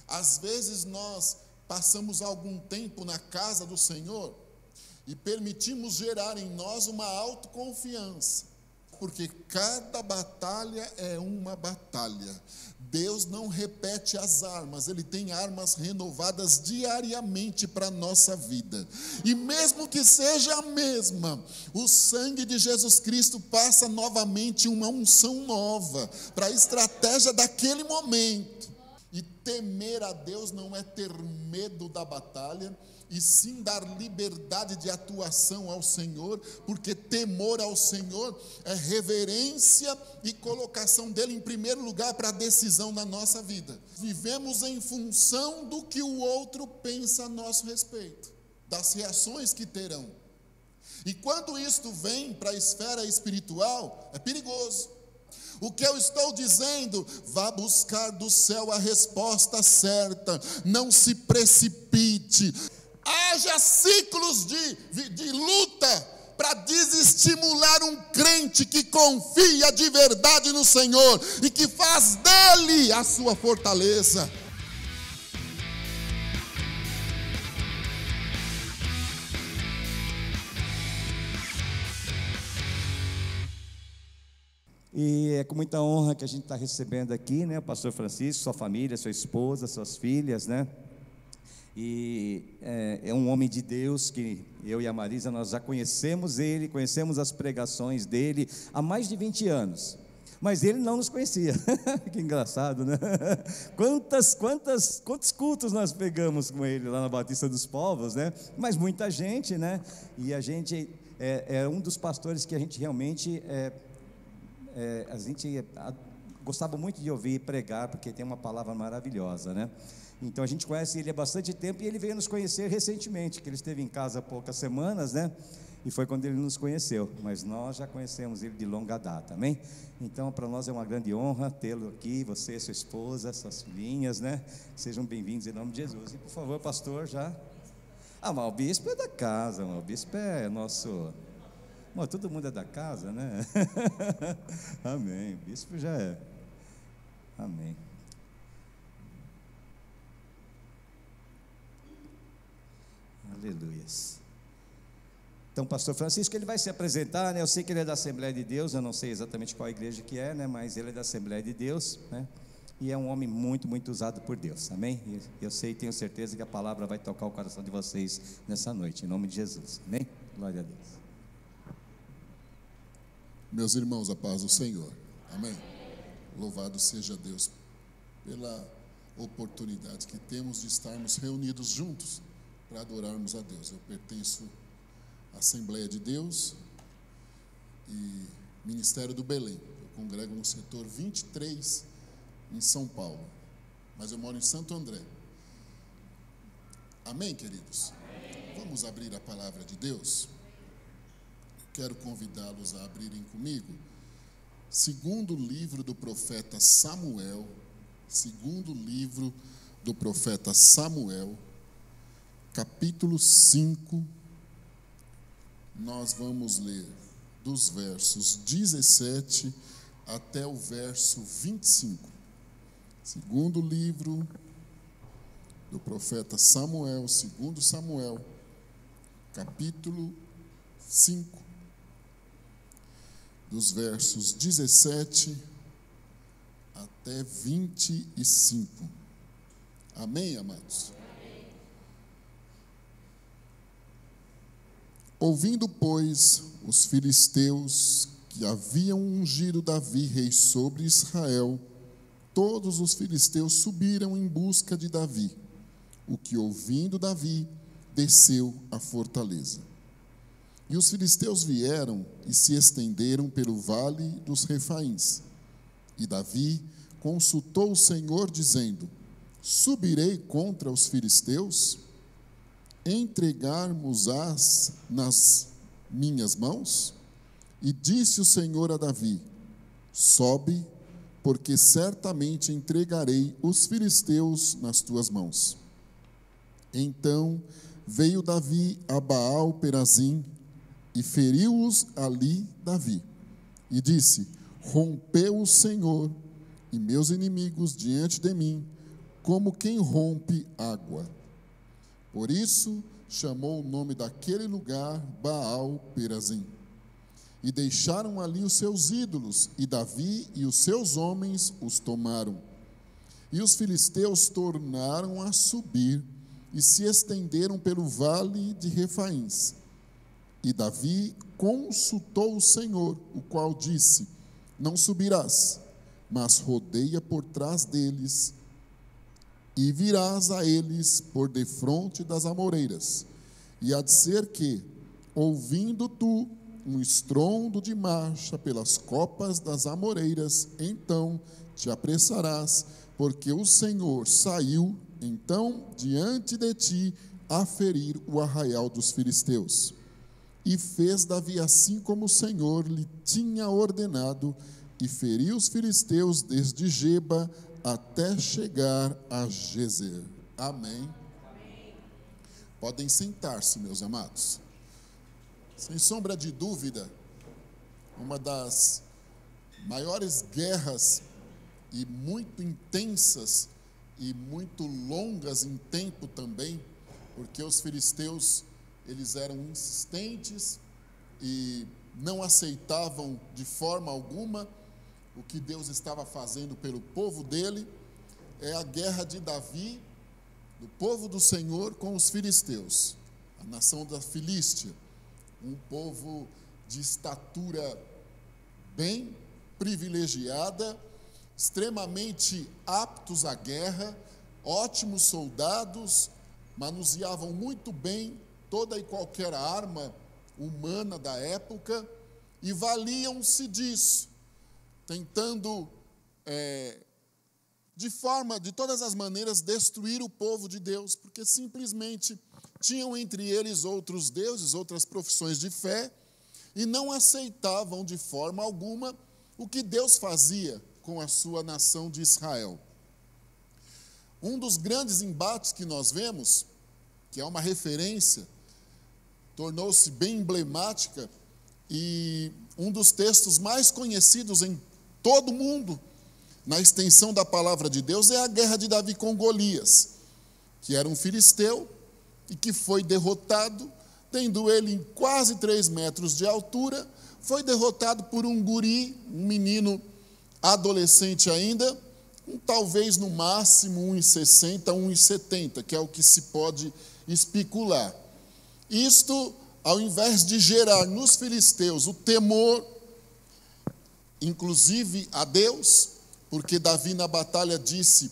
Às vezes nós passamos algum tempo na casa do Senhor e permitimos gerar em nós uma autoconfiança, porque cada batalha é uma batalha. Deus não repete as armas, Ele tem armas renovadas diariamente para a nossa vida, e mesmo que seja a mesma, o sangue de Jesus Cristo passa novamente uma unção nova para a estratégia daquele momento. E temer a Deus não é ter medo da batalha, e sim dar liberdade de atuação ao Senhor, porque temor ao Senhor é reverência e colocação dele em primeiro lugar para a decisão na nossa vida. Vivemos em função do que o outro pensa a nosso respeito, das reações que terão. E quando isto vem para a esfera espiritual, é perigoso. O que eu estou dizendo, vá buscar do céu a resposta certa, não se precipite. Haja ciclos de luta para desestimular um crente que confia de verdade no Senhor e que faz dele a sua fortaleza. E é com muita honra que a gente está recebendo aqui, né, o pastor Francisco, sua família, sua esposa, suas filhas, né? E é um homem de Deus que eu e a Marisa, nós já conhecemos ele, conhecemos as pregações dele há mais de 20 anos. Mas ele não nos conhecia. Que engraçado, né? Quantos cultos nós pegamos com ele lá na Batista dos Povos, né? Mas muita gente, né? E a gente é um dos pastores que a gente realmente gostava muito de ouvir pregar, porque tem uma palavra maravilhosa, né? Então a gente conhece ele há bastante tempo, e ele veio nos conhecer recentemente, que ele esteve em casa há poucas semanas, né? E foi quando ele nos conheceu, mas nós já conhecemos ele de longa data, amém? Então para nós é uma grande honra tê-lo aqui, você, sua esposa, suas filhinhas, né? Sejam bem-vindos em nome de Jesus. E por favor, pastor, já... mas o bispo é da casa, o bispo é nosso... todo mundo é da casa, né? Amém, o bispo já é. Amém. Aleluias. Então, pastor Francisco, ele vai se apresentar, né? Eu sei que ele é da Assembleia de Deus, eu não sei exatamente qual igreja que é, né? Mas ele é da Assembleia de Deus, né? E é um homem muito, muito usado por Deus, amém? E eu sei e tenho certeza que a palavra vai tocar o coração de vocês nessa noite, em nome de Jesus, amém? Glória a Deus. Meus irmãos, a paz do Senhor, amém? Louvado seja Deus pela oportunidade que temos de estarmos reunidos juntos para adorarmos a Deus. Eu pertenço à Assembleia de Deus e Ministério do Belém. Eu congrego no setor 23 em São Paulo, mas eu moro em Santo André. Amém, queridos? Amém. Vamos abrir a palavra de Deus? Quero convidá-los a abrirem comigo segundo livro do profeta Samuel, capítulo 5, nós vamos ler dos versos 17 até o verso 25. Segundo livro do profeta Samuel, segundo Samuel, capítulo 5, dos versos 17 até 25. Amém, amados? Amém. Ouvindo, pois, os filisteus que haviam ungido Davi rei sobre Israel, todos os filisteus subiram em busca de Davi, o que, ouvindo Davi, desceu à fortaleza. E os filisteus vieram e se estenderam pelo vale dos Refaíns. E Davi consultou o Senhor, dizendo: subirei contra os filisteus? Entregarmos-ás nas minhas mãos? E disse o Senhor a Davi: sobe, porque certamente entregarei os filisteus nas tuas mãos. Então veio Davi a Baal-Perazim, e feriu-os ali Davi, e disse: rompeu o Senhor e meus inimigos diante de mim, como quem rompe água. Por isso chamou o nome daquele lugar Baal-Perazim. E deixaram ali os seus ídolos, e Davi e os seus homens os tomaram. E os filisteus tornaram a subir, e se estenderam pelo vale de Refaíns. E Davi consultou o Senhor, o qual disse: não subirás, mas rodeia por trás deles, e virás a eles por defronte das amoreiras. E há de ser que, ouvindo tu um estrondo de marcha pelas copas das amoreiras, então te apressarás, porque o Senhor saiu então diante de ti a ferir o arraial dos filisteus. E fez Davi assim como o Senhor lhe tinha ordenado, e feriu os filisteus desde Geba até chegar a Gezer. Amém. Podem sentar-se, meus amados. Sem sombra de dúvida, uma das maiores guerras e muito intensas e muito longas em tempo também, porque os filisteus, eles eram insistentes e não aceitavam de forma alguma o que Deus estava fazendo pelo povo dele. É a guerra de Davi, do povo do Senhor, com os filisteus, a nação da Filístia, um povo de estatura bem privilegiada, extremamente aptos à guerra, ótimos soldados, manuseavam muito bem toda e qualquer arma humana da época e valiam-se disso, tentando, de todas as maneiras, destruir o povo de Deus, porque simplesmente tinham entre eles outros deuses, outras profissões de fé, e não aceitavam de forma alguma o que Deus fazia com a sua nação de Israel. Um dos grandes embates que nós vemos, que é uma referência, tornou-se bem emblemática, e um dos textos mais conhecidos em todo o mundo, na extensão da palavra de Deus, é a guerra de Davi com Golias, que era um filisteu, e que foi derrotado, tendo ele em quase 3 metros de altura, foi derrotado por um guri, um menino adolescente ainda, talvez no máximo 1,60, 1,70, que é o que se pode especular. Isto, ao invés de gerar nos filisteus o temor, inclusive a Deus, porque Davi na batalha disse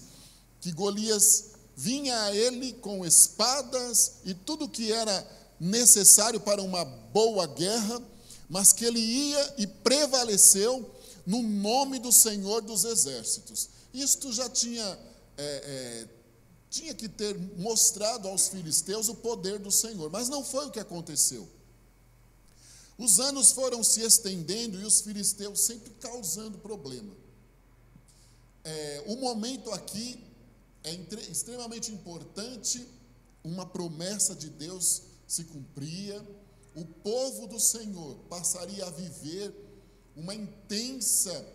que Golias vinha a ele com espadas e tudo que era necessário para uma boa guerra, mas que ele ia e prevaleceu no nome do Senhor dos Exércitos. Isto já tinha que ter mostrado aos filisteus o poder do Senhor, mas não foi o que aconteceu. Os anos foram se estendendo e os filisteus sempre causando problema. O momento aqui é extremamente importante, uma promessa de Deus se cumpria, o povo do Senhor passaria a viver uma intensa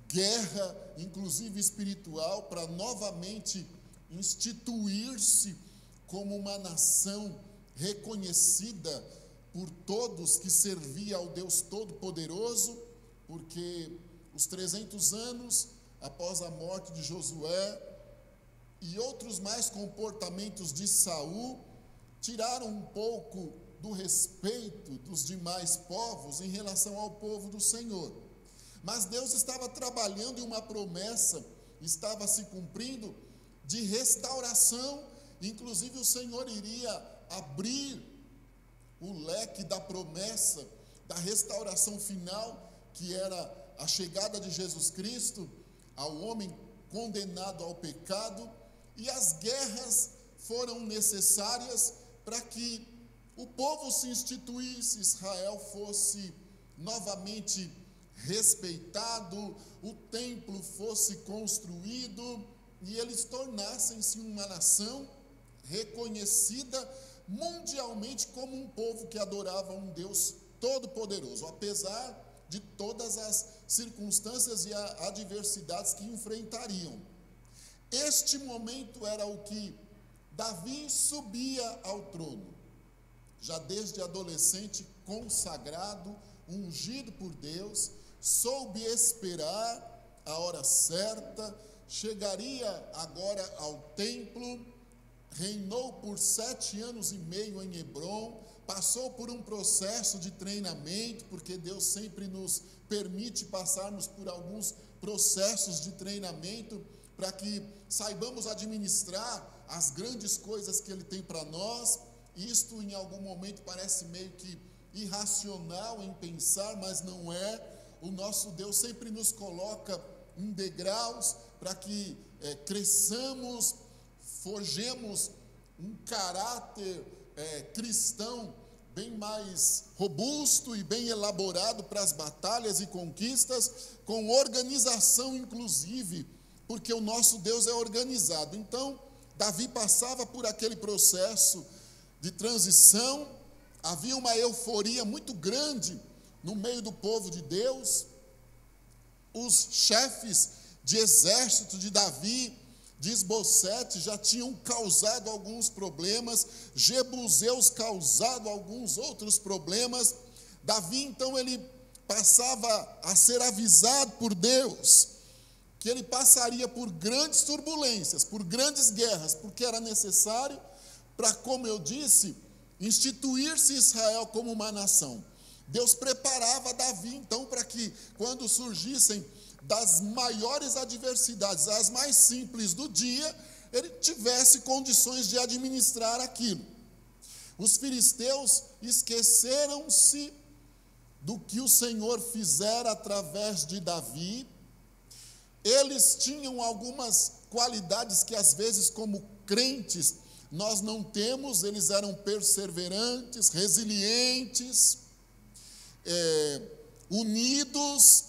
guerra, inclusive espiritual, para novamente instituir-se como uma nação reconhecida por todos, que servia ao Deus Todo-Poderoso, porque os 300 anos após a morte de Josué e outros mais comportamentos de Saul tiraram um pouco do respeito dos demais povos em relação ao povo do Senhor. Mas Deus estava trabalhando e uma promessa estava se cumprindo de restauração. Inclusive o Senhor iria abrir o leque da promessa da restauração final, que era a chegada de Jesus Cristo ao homem condenado ao pecado, e as guerras foram necessárias para que o povo se instituísse, Israel fosse novamente respeitado, o templo fosse construído e eles tornassem-se uma nação reconhecida mundialmente como um povo que adorava um Deus todo-poderoso, apesar de todas as circunstâncias e adversidades que enfrentariam. Este momento era o que Davi subia ao trono, já desde adolescente, consagrado, ungido por Deus, soube esperar a hora certa, chegaria agora ao templo, reinou por 7 anos e meio em Hebrom, passou por um processo de treinamento, porque Deus sempre nos permite passarmos por alguns processos de treinamento, para que saibamos administrar as grandes coisas que Ele tem para nós. Isto em algum momento parece meio que irracional em pensar, mas não é. O nosso Deus sempre nos coloca em degraus para que cresçamos, forjemos um caráter cristão bem mais robusto e bem elaborado para as batalhas e conquistas, com organização inclusive, porque o nosso Deus é organizado. Então, Davi passava por aquele processo de transição, havia uma euforia muito grande no meio do povo de Deus. Os chefes de exército de Davi, de Isbosete, já tinham causado alguns problemas, Jebuseus causado alguns outros problemas. Davi, então, ele passava a ser avisado por Deus que ele passaria por grandes turbulências, por grandes guerras, porque era necessário para, como eu disse, instituir-se Israel como uma nação. Deus preparava Davi, então, para que, quando surgissem das maiores adversidades, as mais simples do dia, ele tivesse condições de administrar aquilo. Os filisteus esqueceram-se do que o Senhor fizera através de Davi. Eles tinham algumas qualidades que, às vezes, como crentes, nós não temos. Eles eram perseverantes, resilientes, unidos.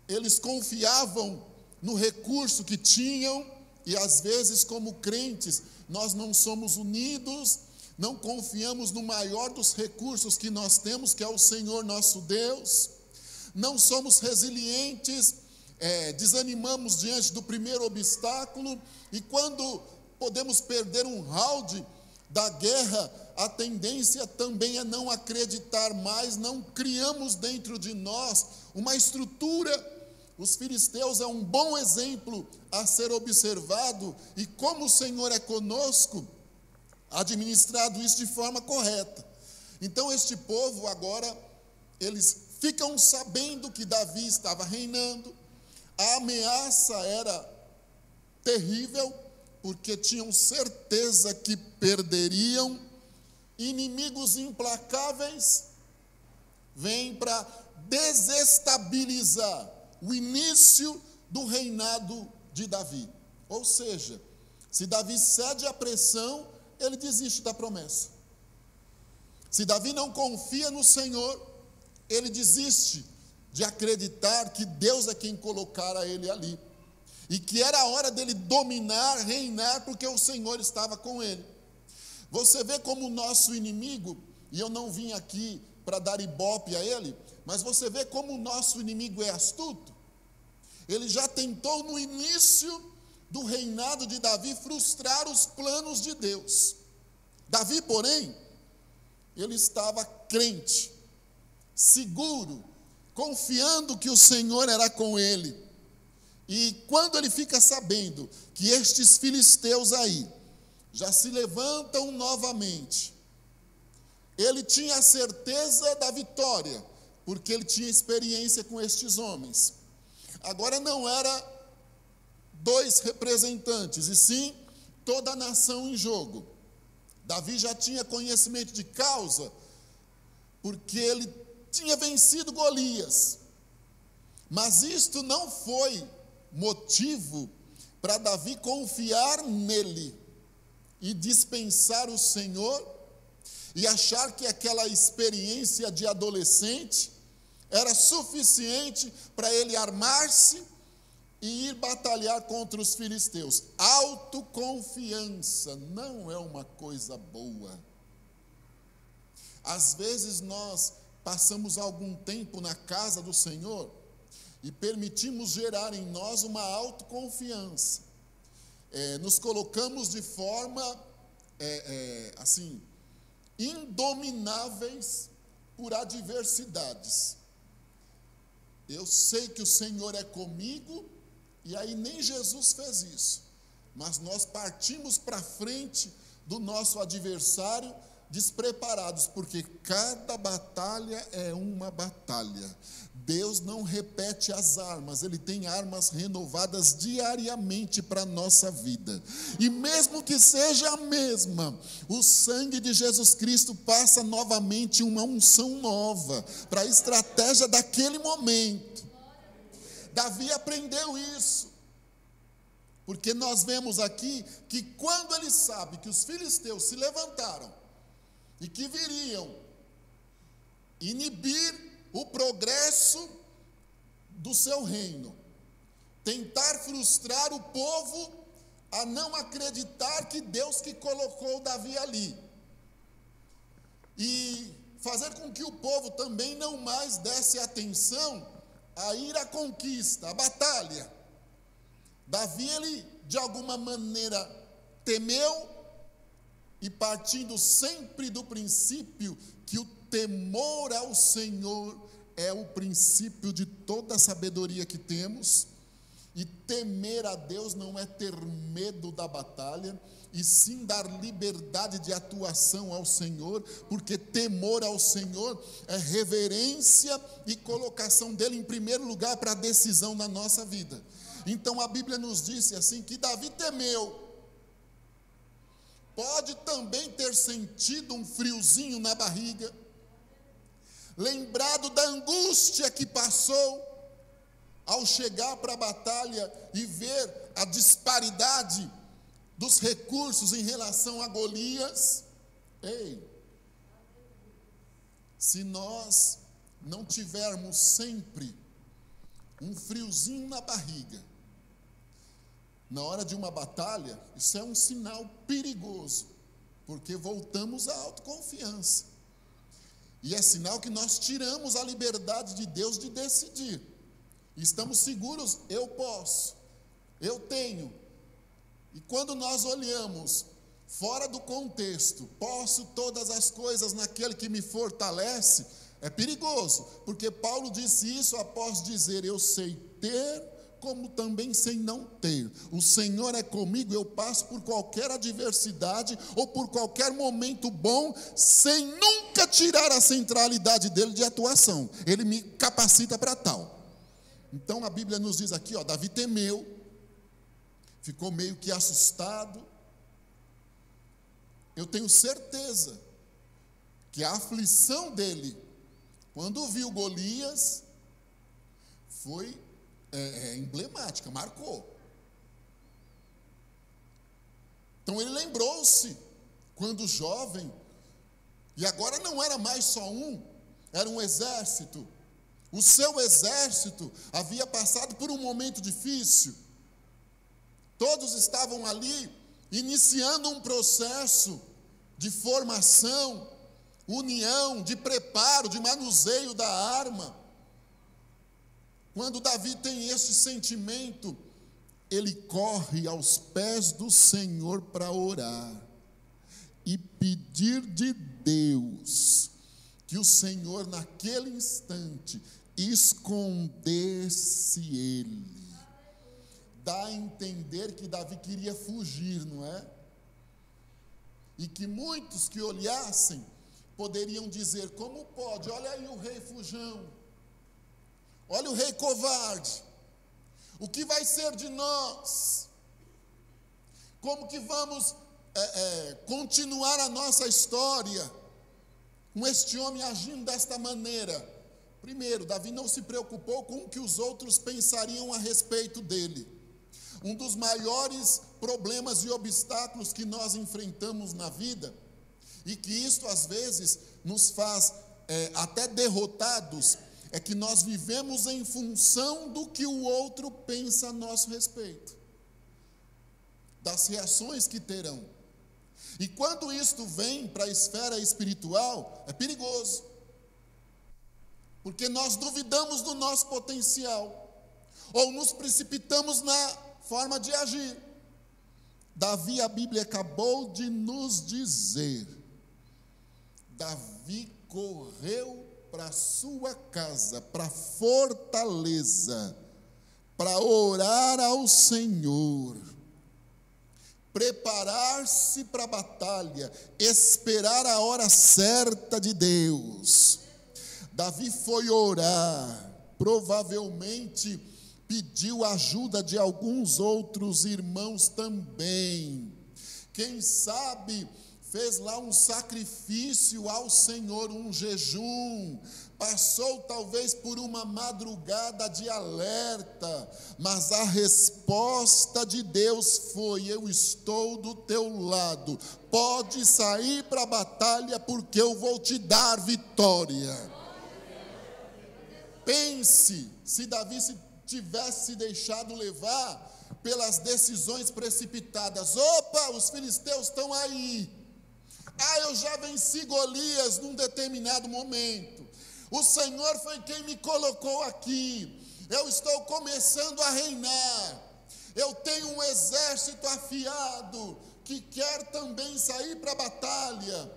Eles confiavam no recurso que tinham, e às vezes, como crentes, nós não somos unidos, não confiamos no maior dos recursos que nós temos, que é o Senhor nosso Deus, não somos resilientes, desanimamos diante do primeiro obstáculo, e quando podemos perder um round da guerra, a tendência também é não acreditar mais, não criamos dentro de nós uma estrutura. Os filisteus é um bom exemplo a ser observado, e como o Senhor é conosco, administrado isso de forma correta. Então este povo agora, eles ficam sabendo que Davi estava reinando, a ameaça era terrível, porque tinham certeza que perderiam. Inimigos implacáveis vêm para desestabilizar o início do reinado de Davi. Ou seja, se Davi cede à pressão, ele desiste da promessa. Se Davi não confia no Senhor, ele desiste de acreditar que Deus é quem colocara ele ali, e que era a hora dele dominar, reinar, porque o Senhor estava com ele. Você vê como o nosso inimigo, e eu não vim aqui para dar ibope a ele, mas você vê como o nosso inimigo é astuto. Ele já tentou no início do reinado de Davi frustrar os planos de Deus. Davi, porém, ele estava crente, seguro, confiando que o Senhor era com ele. E quando ele fica sabendo que estes filisteus aí já se levantam novamente, ele tinha a certeza da vitória, porque ele tinha experiência com estes homens. Agora não era 2 representantes, e sim toda a nação em jogo. Davi já tinha conhecimento de causa, porque ele tinha vencido Golias. Mas isto não foi motivo para Davi confiar nele e dispensar o Senhor e achar que aquela experiência de adolescente era suficiente para ele armar-se e ir batalhar contra os filisteus. Autoconfiança não é uma coisa boa. Às vezes nós passamos algum tempo na casa do Senhor e permitimos gerar em nós uma autoconfiança. nos colocamos de forma, assim, indomináveis por adversidades. Eu sei que o Senhor é comigo, e aí nem Jesus fez isso, mas nós partimos para frente do nosso adversário despreparados, porque cada batalha é uma batalha. Deus não repete as armas, Ele tem armas renovadas diariamente para a nossa vida, e mesmo que seja a mesma, o sangue de Jesus Cristo passa novamente uma unção nova, para a estratégia daquele momento. Davi aprendeu isso, porque nós vemos aqui, que quando ele sabe que os filisteus se levantaram, e que viriam inibir o progresso do seu reino, tentar frustrar o povo a não acreditar que Deus que colocou Davi ali, e fazer com que o povo também não mais desse atenção a ir à conquista, à batalha. Davi, ele de alguma maneira temeu, e partindo sempre do princípio que o temor ao Senhor é o princípio de toda a sabedoria que temos, e temer a Deus não é ter medo da batalha, e sim dar liberdade de atuação ao Senhor, porque temor ao Senhor é reverência e colocação dele em primeiro lugar para a decisão na nossa vida. Então a Bíblia nos disse assim, que Davi temeu. Pode também ter sentido um friozinho na barriga, lembrado da angústia que passou ao chegar para a batalha e ver a disparidade dos recursos em relação a Golias. Ei, se nós não tivermos sempre um friozinho na barriga na hora de uma batalha, isso é um sinal perigoso, porque voltamos à autoconfiança, e é sinal que nós tiramos a liberdade de Deus de decidir. Estamos seguros, eu posso, eu tenho. E quando nós olhamos fora do contexto, posso todas as coisas naquele que me fortalece, é perigoso, porque Paulo disse isso após dizer, eu sei ter, como também sei não ter. O Senhor é comigo, eu passo por qualquer adversidade, ou por qualquer momento bom, sem nunca tirar a centralidade dele de atuação. Ele me capacita para tal. Então a Bíblia nos diz aqui, Davi temeu, ficou meio que assustado. Eu tenho certeza que a aflição dele, quando viu Golias, foi emblemática, marcou. Então ele lembrou-se, quando jovem, e agora não era mais só um, era um exército. O seu exército havia passado por um momento difícil. Todos estavam ali iniciando um processo de formação, união, de preparo, de manuseio da arma. Quando Davi tem esse sentimento, ele corre aos pés do Senhor para orar e pedir de Deus que o Senhor naquele instante escondesse ele. Dá a entender que Davi queria fugir, não é? E que muitos que olhassem poderiam dizer, como pode? Olha aí o rei fujão, olha o rei covarde, o que vai ser de nós? Como que vamos continuar a nossa história com este homem agindo desta maneira? Primeiro, Davi não se preocupou com o que os outros pensariam a respeito dele. Um dos maiores problemas e obstáculos que nós enfrentamos na vida, e que isto às vezes nos faz até derrotados, é que nós vivemos em função do que o outro pensa a nosso respeito, das reações que terão. E quando isto vem para a esfera espiritual, é perigoso, porque nós duvidamos do nosso potencial, ou nos precipitamos na forma de agir. Davi, a Bíblia acabou de nos dizer, Davi correu para sua casa, para a fortaleza, para orar ao Senhor, preparar-se para a batalha, esperar a hora certa de Deus. Davi foi orar, provavelmente pediu ajuda de alguns outros irmãos também. Quem sabe fez lá um sacrifício ao Senhor, um jejum, passou talvez por uma madrugada de alerta, mas a resposta de Deus foi: eu estou do teu lado, pode sair para a batalha, porque eu vou te dar vitória. Pense, se Davi tivesse deixado levar pelas decisões precipitadas: opa, os filisteus estão aí, eu já venci Golias num determinado momento, o Senhor foi quem me colocou aqui, eu estou começando a reinar, eu tenho um exército afiado que quer também sair para a batalha,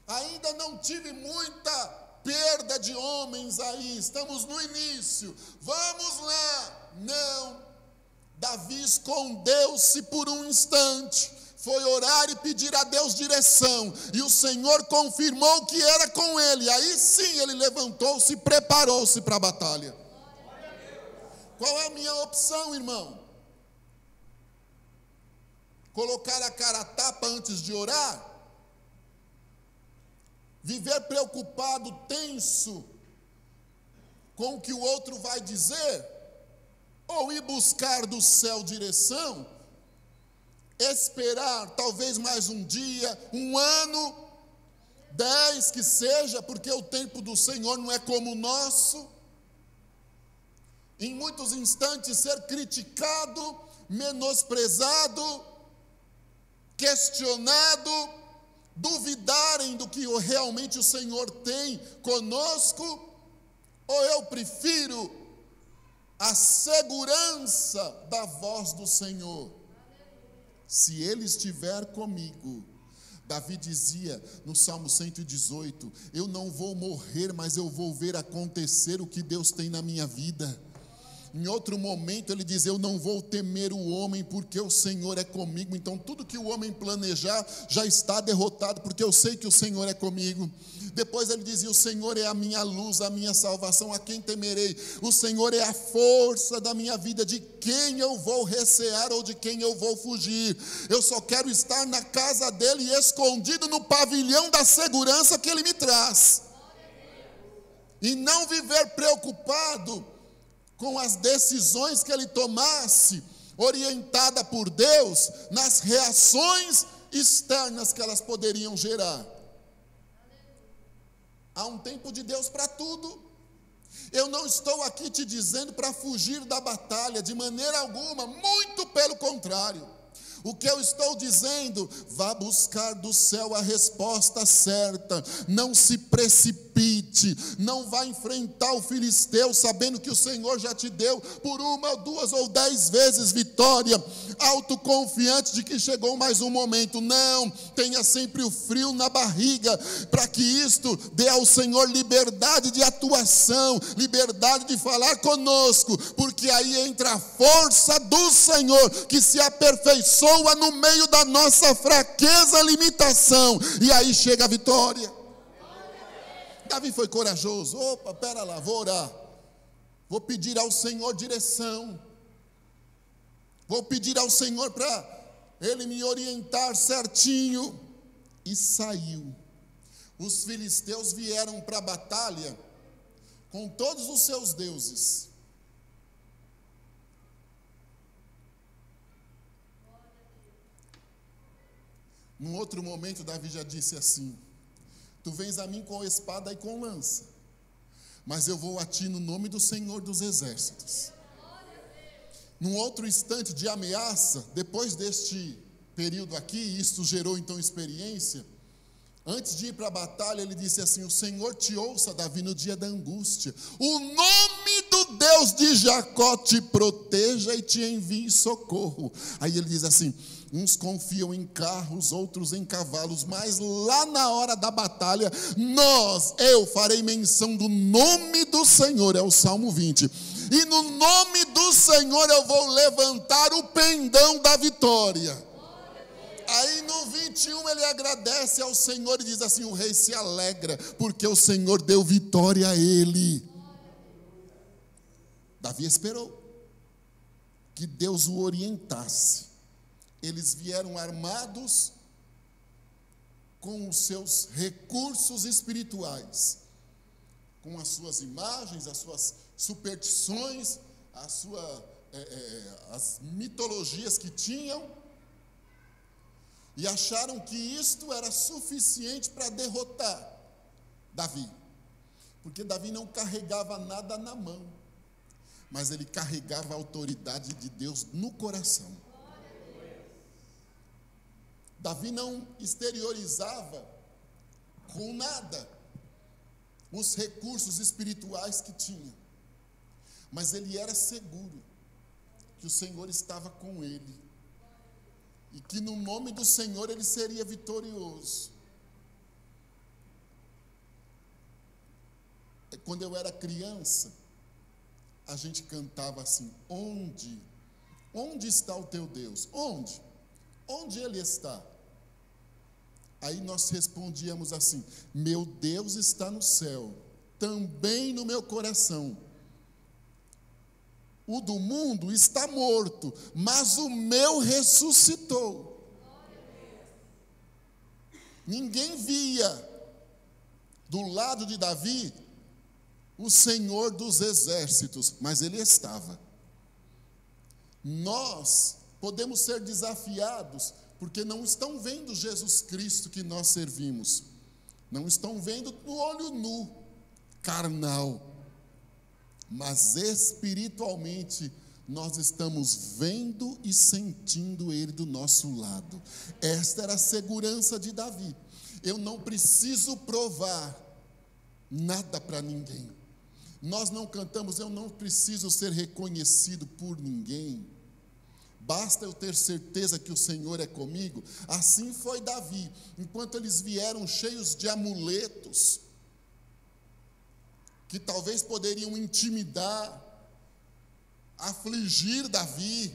ainda não tive muita perda de homens aí, estamos no início, vamos lá. Não, Davi escondeu-se por um instante, foi orar e pedir a Deus direção, e o Senhor confirmou que era com ele. Aí sim ele levantou-se e preparou-se para a batalha. Qual é a minha opção, irmão? Colocar a cara a tapa antes de orar? Viver preocupado, tenso com o que o outro vai dizer? Ou ir buscar do céu direção? Esperar talvez mais um dia, um ano, 10 que seja, porque o tempo do Senhor não é como o nosso. Em muitos instantes ser criticado, menosprezado, questionado, duvidarem do que realmente o Senhor tem conosco, ou eu prefiro a segurança da voz do Senhor? Se Ele estiver comigo, Davi dizia no Salmo 118, eu não vou morrer, mas eu vou ver acontecer o que Deus tem na minha vida. Em outro momento ele diz, eu não vou temer o homem, porque o Senhor é comigo. Então tudo que o homem planejar já está derrotado, porque eu sei que o Senhor é comigo. Depois ele dizia, o Senhor é a minha luz, a minha salvação, a quem temerei? O Senhor é a força da minha vida, de quem eu vou recear ou de quem eu vou fugir? Eu só quero estar na casa dele, escondido no pavilhão da segurança que ele me traz, e não viver preocupado com as decisões que ele tomasse, orientada por Deus, nas reações externas que elas poderiam gerar. Há um tempo de Deus para tudo. Eu não estou aqui te dizendo para fugir da batalha, de maneira alguma, muito pelo contrário. O que eu estou dizendo, vá buscar do céu a resposta certa, não se precipite, não vá enfrentar o filisteu sabendo que o Senhor já te deu por 1, 2 ou 10 vezes vitória, autoconfiante de que chegou mais um momento. Não, tenha sempre o frio na barriga, para que isto dê ao Senhor liberdade de atuação, liberdade de falar conosco, porque aí entra a força do Senhor, que se aperfeiçoa no meio da nossa fraqueza, limitação, e aí chega a vitória. Davi foi corajoso. Opa, pera lá, vou orar, vou pedir ao Senhor direção, vou pedir ao Senhor para Ele me orientar certinho, e saiu. Os filisteus vieram para a batalha com todos os seus deuses. Num outro momento, Davi já disse assim, tu vens a mim com espada e com lança, mas eu vou a ti no nome do Senhor dos Exércitos. Num outro instante de ameaça, depois deste período aqui, isto gerou então experiência, antes de ir para a batalha, ele disse assim, o Senhor te ouça, Davi, no dia da angústia, o nome do Deus de Jacó te proteja e te envie socorro. Aí ele diz assim, uns confiam em carros, outros em cavalos, mas lá na hora da batalha, eu farei menção do nome do Senhor, é o Salmo 20, e no nome do Senhor eu vou levantar o pendão da vitória. Aí no 21 ele agradece ao Senhor e diz assim: o rei se alegra, porque o Senhor deu vitória a ele. Davi esperou que Deus o orientasse. Eles vieram armados com os seus recursos espirituais, com as suas imagens, as suas superstições, as mitologias que tinham, e acharam que isto era suficiente para derrotar Davi, porque Davi não carregava nada na mão, mas ele carregava a autoridade de Deus no coração. Davi não exteriorizava com nada os recursos espirituais que tinha, mas ele era seguro que o Senhor estava com ele, e que no nome do Senhor ele seria vitorioso. Quando eu era criança, a gente cantava assim: onde está o teu Deus? Onde ele está? Aí nós respondíamos assim: meu Deus está no céu, também no meu coração. O do mundo está morto, mas o meu ressuscitou. Ninguém via do lado de Davi o Senhor dos exércitos, mas ele estava. Nós podemos ser desafiados, porque não estão vendo Jesus Cristo que nós servimos, não estão vendo no olho nu, carnal, mas espiritualmente nós estamos vendo e sentindo Ele do nosso lado. Esta era a segurança de Davi: eu não preciso provar nada para ninguém. Nós não cantamos: eu não preciso ser reconhecido por ninguém, basta eu ter certeza que o Senhor é comigo. Assim foi Davi. Enquanto eles vieram cheios de amuletos, que talvez poderiam intimidar, afligir Davi,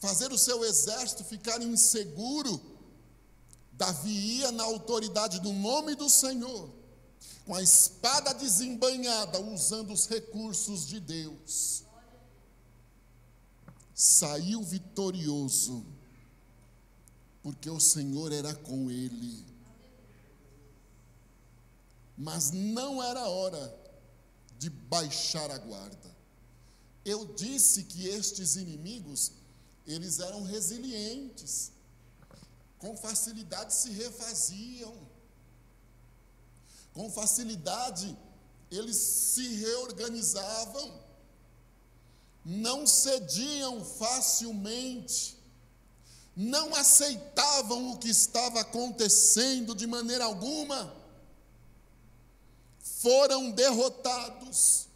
fazer o seu exército ficar inseguro, Davi ia na autoridade do nome do Senhor, com a espada desembainhada, usando os recursos de Deus. Saiu vitorioso, porque o Senhor era com ele. Mas não era hora de baixar a guarda. Eu disse que estes inimigos, eles eram resilientes, com facilidade se refaziam, com facilidade eles se reorganizavam, não cediam facilmente, não aceitavam o que estava acontecendo de maneira alguma. Foram derrotados.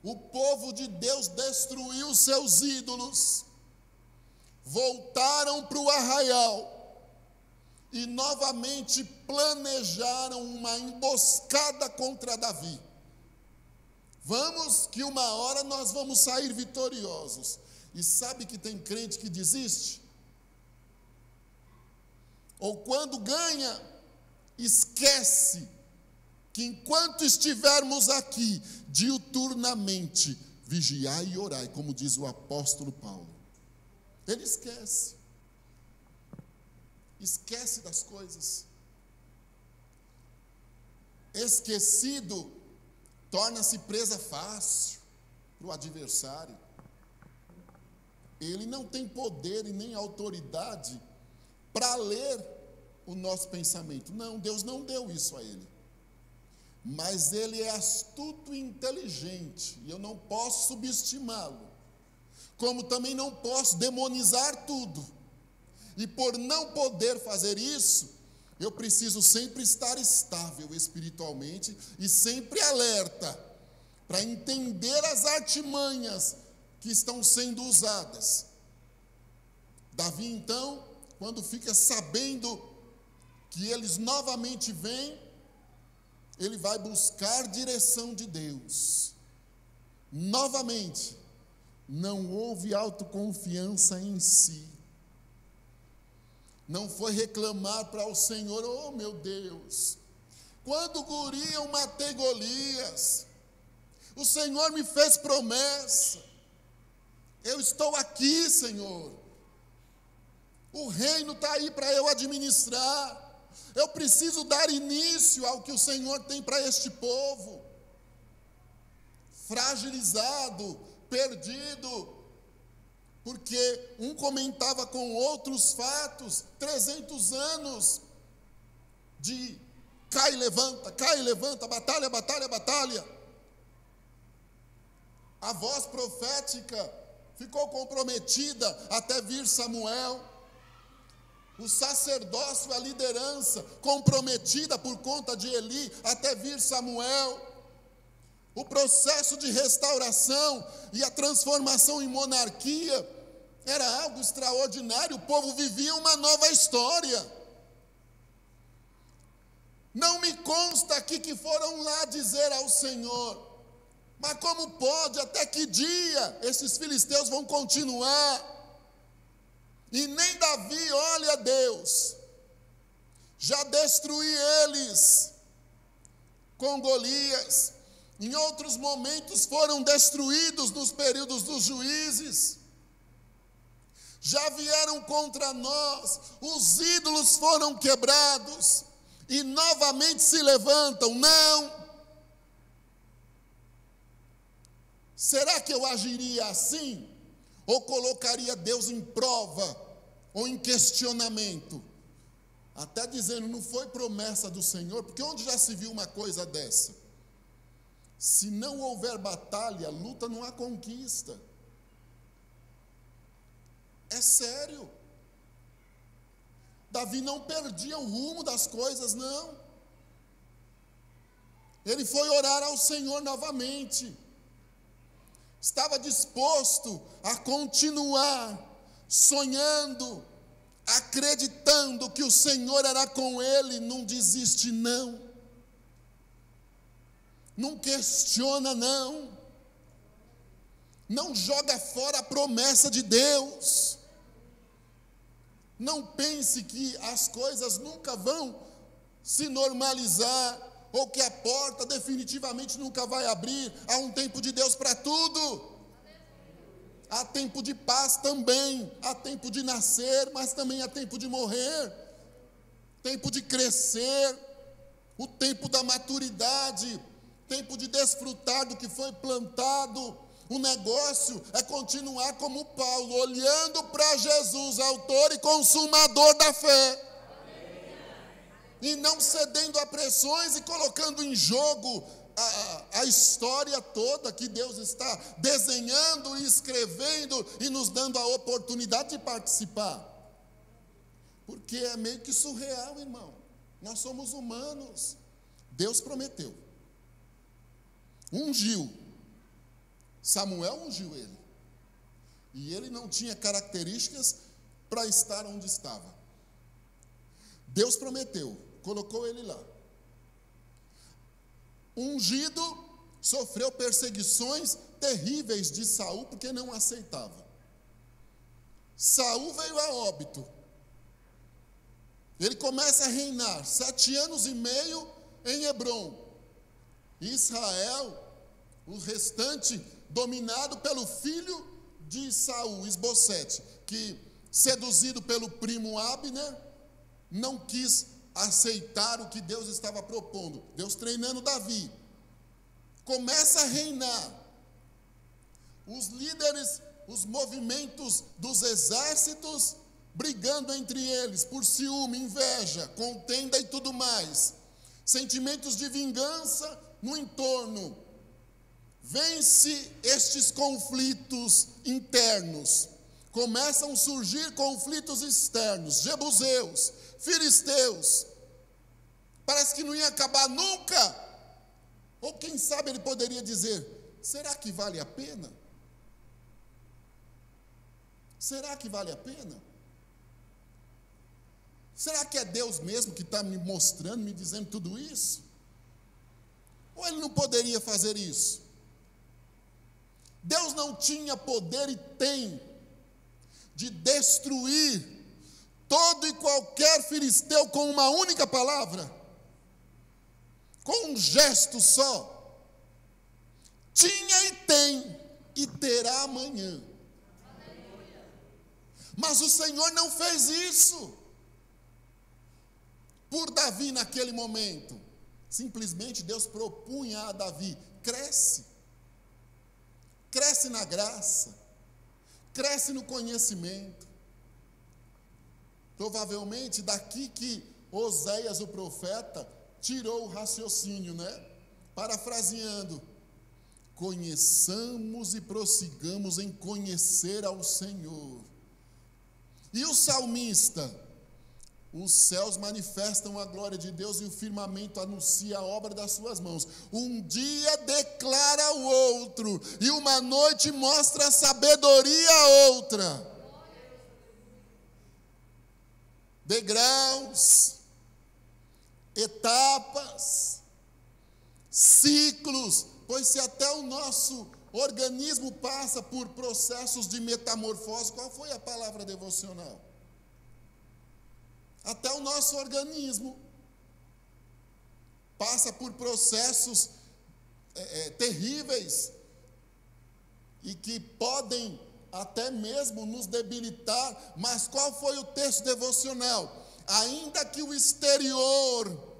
O povo de Deus destruiu seus ídolos, voltaram para o arraial e novamente planejaram uma emboscada contra Davi. Vamos que uma hora nós vamos sair vitoriosos. E sabe que tem crente que desiste? Ou quando ganha, esquece que enquanto estivermos aqui, diuturnamente, vigiai e orai, como diz o apóstolo Paulo. Ele esquece das coisas. Esquecido torna-se presa fácil para o adversário. Ele não tem poder e nem autoridade para ler o nosso pensamento. Não, Deus não deu isso a ele. Mas ele é astuto e inteligente, e eu não posso subestimá-lo, como também não posso demonizar tudo. E por não poder fazer isso, eu preciso sempre estar estável espiritualmente e sempre alerta, para entender as artimanhas que estão sendo usadas. Davi, então, quando fica sabendo que eles novamente vêm, ele vai buscar direção de Deus. Novamente, não houve autoconfiança em si. Não foi reclamar para o Senhor: oh meu Deus, quando o guri eu matei Golias, o Senhor me fez promessa, eu estou aqui, Senhor, o reino está aí para eu administrar, eu preciso dar início ao que o Senhor tem para este povo, fragilizado, perdido, porque um comentava com outros fatos, 300 anos de cai e levanta, batalha, batalha, batalha. A voz profética ficou comprometida até vir Samuel. O sacerdócio, a liderança, comprometida por conta de Eli, até vir Samuel. O processo de restauração e a transformação em monarquia era algo extraordinário. O povo vivia uma nova história. Não me consta aqui que foram lá dizer ao Senhor: mas como pode, até que dia esses filisteus vão continuar? E nem Davi, olha Deus, já destruí eles com Golias. Em outros momentos foram destruídos nos períodos dos juízes. Já vieram contra nós, os ídolos foram quebrados e novamente se levantam. Não. Será que eu agiria assim? Ou colocaria Deus em prova, ou em questionamento? Até dizendo, não foi promessa do Senhor, porque onde já se viu uma coisa dessa? Se não houver batalha, luta, não há conquista. É sério. Davi não perdia o rumo das coisas, não. Ele foi orar ao Senhor novamente. Estava disposto a continuar sonhando, acreditando que o Senhor era com ele. Não desiste, não. Não questiona, não. Não joga fora a promessa de Deus. Não pense que as coisas nunca vão se normalizar, ou que a porta definitivamente nunca vai abrir. Há um tempo de Deus para tudo. Há tempo de paz também, há tempo de nascer, mas também há tempo de morrer, tempo de crescer, o tempo da maturidade, tempo de desfrutar do que foi plantado. O negócio é continuar como Paulo, olhando para Jesus, autor e consumador da fé. E não cedendo a pressões e colocando em jogo a história toda que Deus está desenhando e escrevendo e nos dando a oportunidade de participar. Porque é meio que surreal, irmão. Nós somos humanos. Deus prometeu. Ungiu. Samuel ungiu ele. E ele não tinha características para estar onde estava. Deus prometeu, colocou ele lá. Ungido, sofreu perseguições terríveis de Saul, porque não aceitava. Saul veio a óbito. Ele começa a reinar 7 anos e meio em Hebrom. Israel, o restante, dominado pelo filho de Saul, Isbosete, que, seduzido pelo primo Abner, não quis aceitar o que Deus estava propondo. Deus treinando Davi. Começa a reinar. Os líderes, os movimentos dos exércitos, brigando entre eles por ciúme, inveja, contenda e tudo mais. Sentimentos de vingança no entorno. Vence estes conflitos internos. Começam a surgir conflitos externos. Jebuseus, filisteus. Parece que não ia acabar nunca. Ou quem sabe ele poderia dizer: será que vale a pena? Será que vale a pena? Será que é Deus mesmo que está me mostrando, me dizendo tudo isso? Ou ele não poderia fazer isso? Deus não tinha poder e tem de destruir todo e qualquer filisteu com uma única palavra, com um gesto só. Tinha e tem e terá amanhã. Mas o Senhor não fez isso por Davi naquele momento. Simplesmente Deus propunha a Davi: cresce na graça, cresce no conhecimento. Provavelmente daqui que Oséias, o profeta, tirou o raciocínio, né? Parafraseando: conheçamos e prossigamos em conhecer ao Senhor. E o salmista: os céus manifestam a glória de Deus e o firmamento anuncia a obra das suas mãos. Um dia declara o outro, e uma noite mostra a sabedoria a outra. Degraus, etapas, ciclos, pois se até o nosso organismo passa por processos de metamorfose. Qual foi a palavra devocional? Até o nosso organismo passa por processos terríveis e que podem até mesmo nos debilitar. Mas qual foi o texto devocional? Ainda que o exterior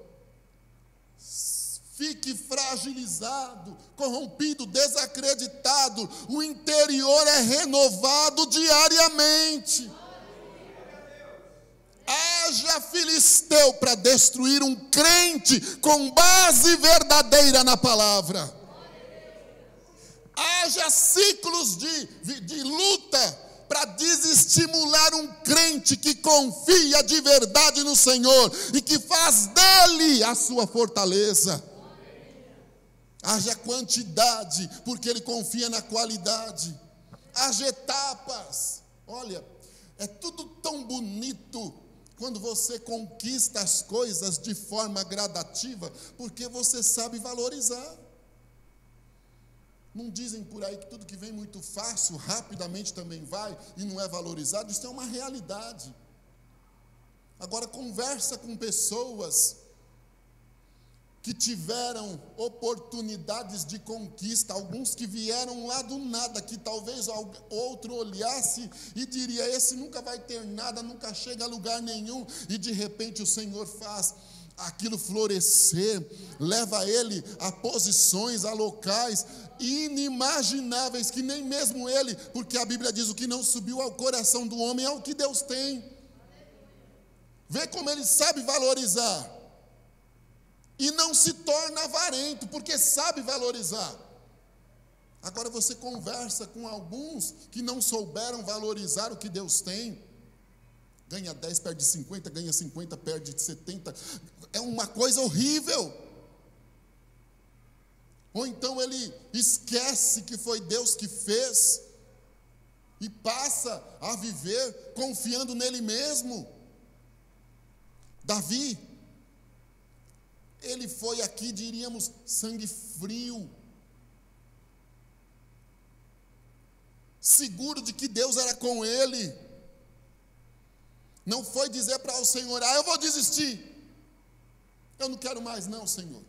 fique fragilizado, corrompido, desacreditado, o interior é renovado diariamente. Haja filisteu para destruir um crente com base verdadeira na palavra. Haja ciclos de luta para desestimular um crente que confia de verdade no Senhor e que faz dele a sua fortaleza. Haja quantidade, porque ele confia na qualidade. Haja etapas. Olha, é tudo tão bonito quando você conquista as coisas de forma gradativa, porque você sabe valorizar. Não dizem por aí que tudo que vem muito fácil, rapidamente também vai, e não é valorizado? Isso é uma realidade. Agora, conversa com pessoas que tiveram oportunidades de conquista, alguns que vieram lá do nada, que talvez outro olhasse e diria: esse nunca vai ter nada, nunca chega a lugar nenhum, e de repente o Senhor faz aquilo florescer, leva ele a posições, a locais inimagináveis, que nem mesmo ele, porque a Bíblia diz: o que não subiu ao coração do homem é o que Deus tem. Vê como ele sabe valorizar. E não se torna avarento, porque sabe valorizar. Agora você conversa com alguns que não souberam valorizar o que Deus tem. Ganha 10, perde 50, ganha 50, perde 70. É uma coisa horrível. Ou então ele esquece que foi Deus que fez e passa a viver confiando nele mesmo. Davi, ele foi aqui, diríamos, sangue frio, seguro de que Deus era com ele. Não foi dizer para o Senhor: eu vou desistir, eu não quero mais não, Senhor.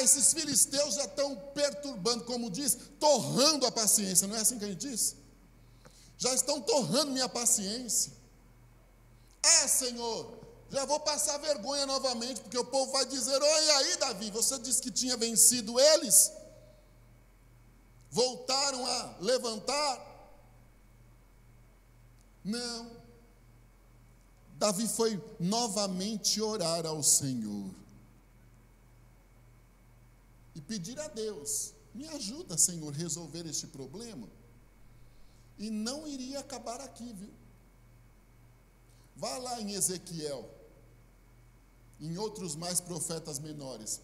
Esses filisteus já estão perturbando, como diz, torrando a paciência. Não é assim que a gente diz? Já estão torrando minha paciência. Senhor, já vou passar vergonha novamente, porque o povo vai dizer: oi, aí Davi, você disse que tinha vencido eles, voltaram a levantar. Não, Davi foi novamente orar ao Senhor e pedir a Deus: me ajuda, Senhor, a resolver este problema. E não iria acabar aqui, viu? Vá lá em Ezequiel, em outros mais profetas menores.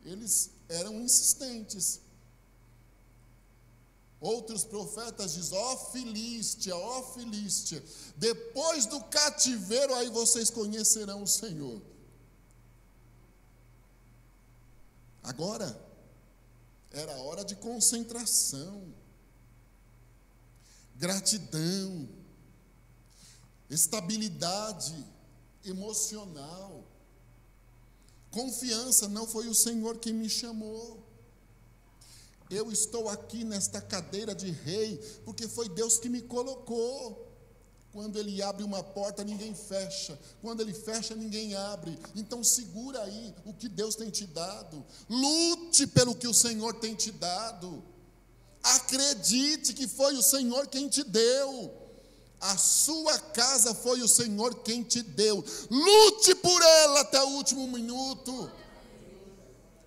Eles eram insistentes. Outros profetas dizem: ó Filístia, depois do cativeiro aí vocês conhecerão o Senhor. Agora era hora de concentração, gratidão, estabilidade emocional, confiança. Não foi o Senhor quem me chamou. Eu estou aqui nesta cadeira de rei porque foi Deus que me colocou. Quando Ele abre uma porta, ninguém fecha. Quando Ele fecha, ninguém abre. Então segura aí o que Deus tem te dado. Lute pelo que o Senhor tem te dado. Acredite que foi o Senhor quem te deu. A sua casa foi o Senhor quem te deu. Lute por ela até o último minuto.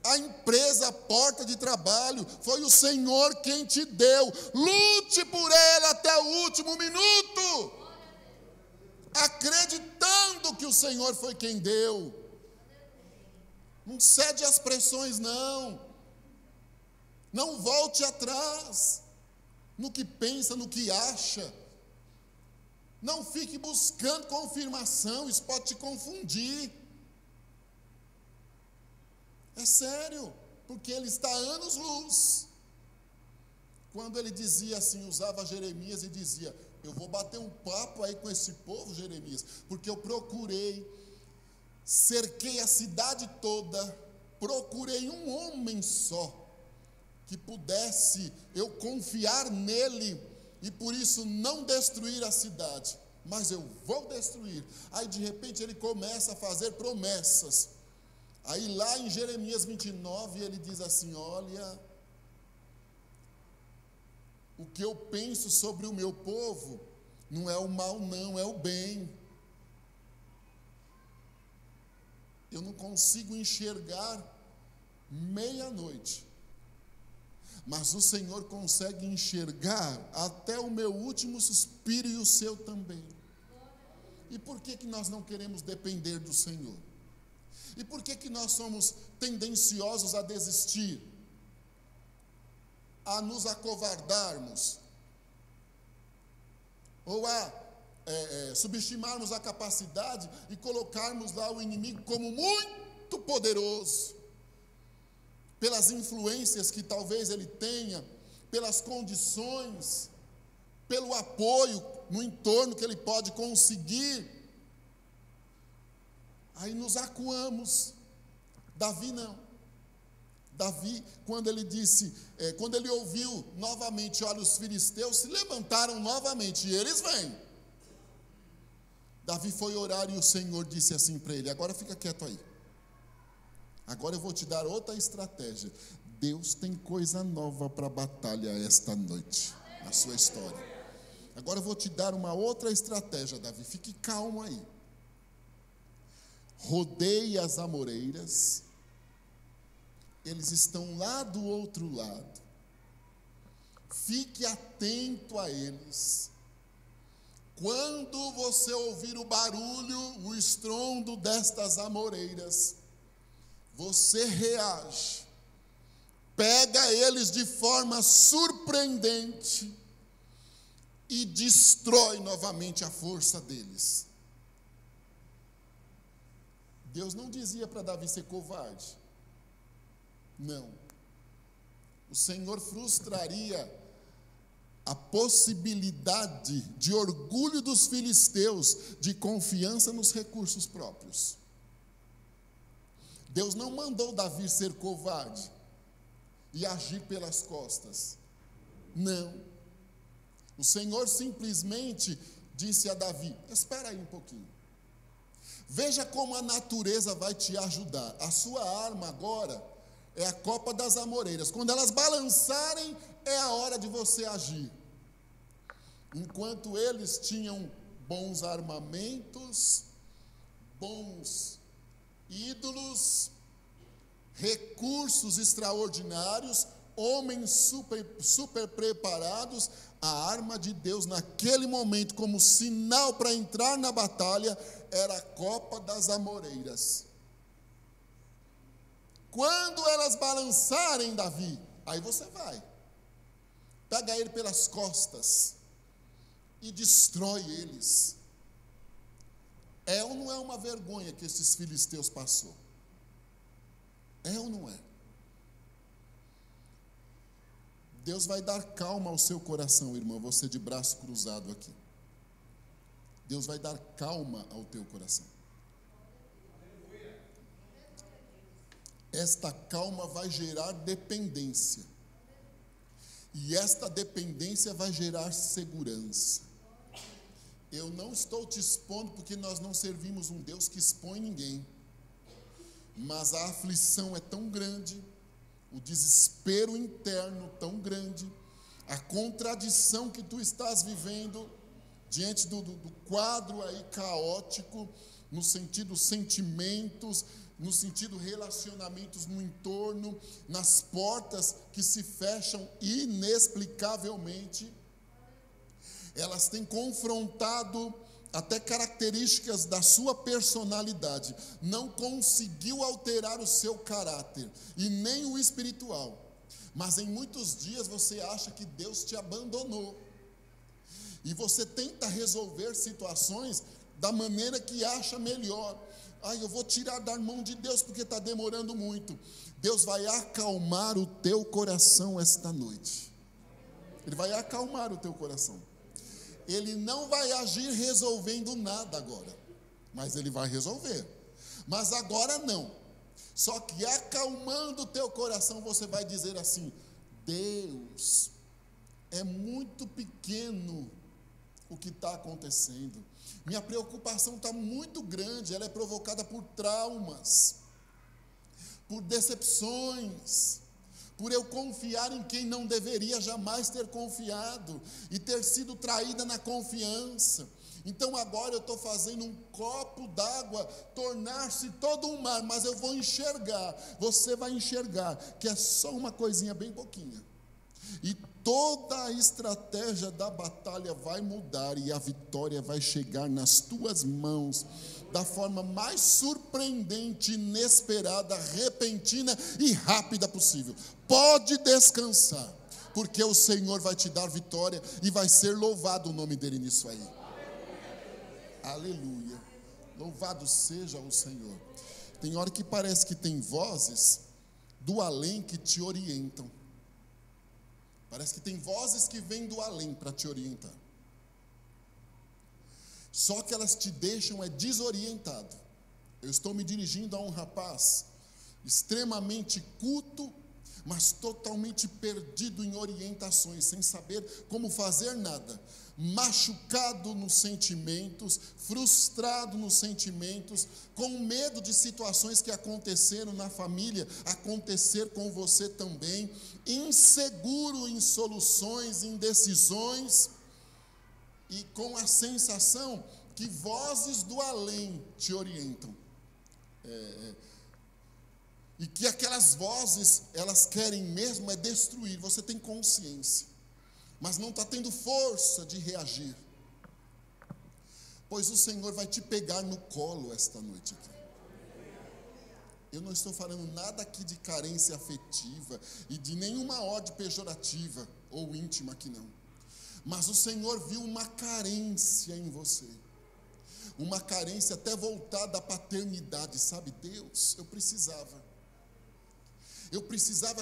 A empresa, a porta de trabalho, foi o Senhor quem te deu. Lute por ela até o último minuto, acreditando que o Senhor foi quem deu. Não cede às pressões, não. Não volte atrás no que pensa, no que acha. Não fique buscando confirmação, isso pode te confundir. É sério, porque ele está a anos-luz. Quando ele dizia assim, usava Jeremias e dizia: eu vou bater um papo aí com esse povo, Jeremias, porque eu procurei, cerquei a cidade toda, procurei um homem só, que pudesse eu confiar nele, e por isso não destruir a cidade, mas eu vou destruir. Aí de repente ele começa a fazer promessas. Aí lá em Jeremias 29 ele diz assim: olha, o que eu penso sobre o meu povo não é o mal não, é o bem. Eu não consigo enxergar meia-noite, mas o Senhor consegue enxergar até o meu último suspiro e o seu também. E por que nós não queremos depender do Senhor? E por que nós somos tendenciosos a desistir, a nos acovardarmos, ou a subestimarmos a capacidade e colocarmos lá o inimigo como muito poderoso, pelas influências que talvez ele tenha, pelas condições, pelo apoio no entorno que ele pode conseguir? Aí nos acuamos. Davi não. Davi, quando ele disse, quando ele ouviu novamente: olha, os filisteus se levantaram novamente, e eles vêm. Davi foi orar e o Senhor disse assim para ele: agora fica quieto aí. Agora eu vou te dar outra estratégia. Deus tem coisa nova para a batalha esta noite, na sua história. Agora eu vou te dar uma outra estratégia, Davi. Fique calmo aí. Rodeie as amoreiras, eles estão lá do outro lado. Fique atento a eles. Quando você ouvir o barulho, o estrondo destas amoreiras, você reage, pega eles de forma surpreendente e destrói novamente a força deles. Deus não dizia para Davi ser covarde. Não. O Senhor frustraria a possibilidade de orgulho dos filisteus, de confiança nos recursos próprios. Deus não mandou Davi ser covarde e agir pelas costas. Não. O Senhor simplesmente disse a Davi: espera aí um pouquinho. Veja como a natureza vai te ajudar. A sua arma agora é a copa das amoreiras. Quando elas balançarem, é a hora de você agir. Enquanto eles tinham bons armamentos, bons ídolos, recursos extraordinários, homens super preparados, a arma de Deus naquele momento, como sinal para entrar na batalha, era a copa das amoreiras. Quando elas balançarem, Davi, aí você vai. pega ele pelas costas e destrói eles. É ou não é uma vergonha que esses filisteus passou? É ou não é? Deus vai dar calma ao seu coração, irmão, você de braço cruzado aqui. Deus vai dar calma ao teu coração. Esta calma vai gerar dependência. E esta dependência vai gerar segurança. Eu não estou te expondo porque nós não servimos um Deus que expõe ninguém. Mas a aflição é tão grande, o desespero interno tão grande, a contradição que tu estás vivendo diante do quadro aí caótico, no sentido sentimentos, no sentido relacionamentos no entorno, nas portas que se fecham inexplicavelmente, elas têm confrontado até características da sua personalidade, não conseguiu alterar o seu caráter, e nem o espiritual, mas em muitos dias você acha que Deus te abandonou, e você tenta resolver situações da maneira que acha melhor. Eu vou tirar da mão de Deus porque está demorando muito. Deus vai acalmar o teu coração esta noite. Ele vai acalmar o teu coração. Ele não vai agir resolvendo nada agora, mas Ele vai resolver. Mas agora não. Só que acalmando o teu coração, você vai dizer assim: Deus, é muito pequeno o que está acontecendo. Minha preocupação está muito grande, ela é provocada por traumas, por decepções, por eu confiar em quem não deveria jamais ter confiado, e ter sido traída na confiança. Então agora eu estou fazendo um copo d'água tornar-se todo um mar, mas eu vou enxergar, você vai enxergar, que é só uma coisinha bem pouquinha. E toda a estratégia da batalha vai mudar, e a vitória vai chegar nas tuas mãos, da forma mais surpreendente, inesperada, repentina e rápida possível. Pode descansar, porque o Senhor vai te dar vitória, e vai ser louvado o nome dEle nisso aí. Aleluia, louvado seja o Senhor. Tem hora que parece que tem vozes do além que te orientam. Parece que tem vozes que vêm do além para te orientar. Só que elas te deixam desorientado. Eu estou me dirigindo a um rapaz extremamente culto, mas totalmente perdido em orientações, sem saber como fazer nada. Machucado nos sentimentos, frustrado nos sentimentos, com medo de situações que aconteceram na família, acontecer com você também, inseguro em soluções, em decisões, e com a sensação que vozes do além te orientam. E que aquelas vozes, elas querem mesmo destruir. Você tem consciência, mas não está tendo força de reagir. Pois o Senhor vai te pegar no colo esta noite aqui. Eu não estou falando nada aqui de carência afetiva e de nenhuma ordem pejorativa ou íntima aqui não. Mas o Senhor viu uma carência em você. Uma carência até voltada à paternidade. Sabe, Deus, eu precisava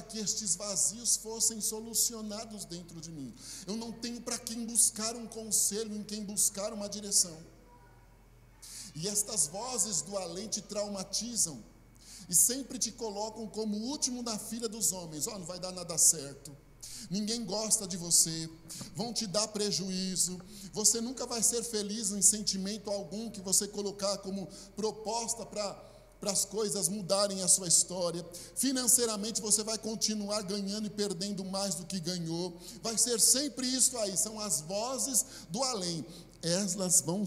que estes vazios fossem solucionados dentro de mim. Eu não tenho para quem buscar um conselho, em quem buscar uma direção. E estas vozes do além te traumatizam e sempre te colocam como o último na fila dos homens. Não vai dar nada certo, ninguém gosta de você, vão te dar prejuízo, você nunca vai ser feliz em sentimento algum que você colocar como proposta para as coisas mudarem a sua história. Financeiramente você vai continuar ganhando e perdendo mais do que ganhou. Vai ser sempre isso aí. São as vozes do além. Elas vão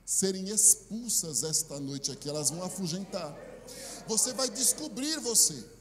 serem expulsas esta noite aqui. Elas vão afugentar. Você vai descobrir você.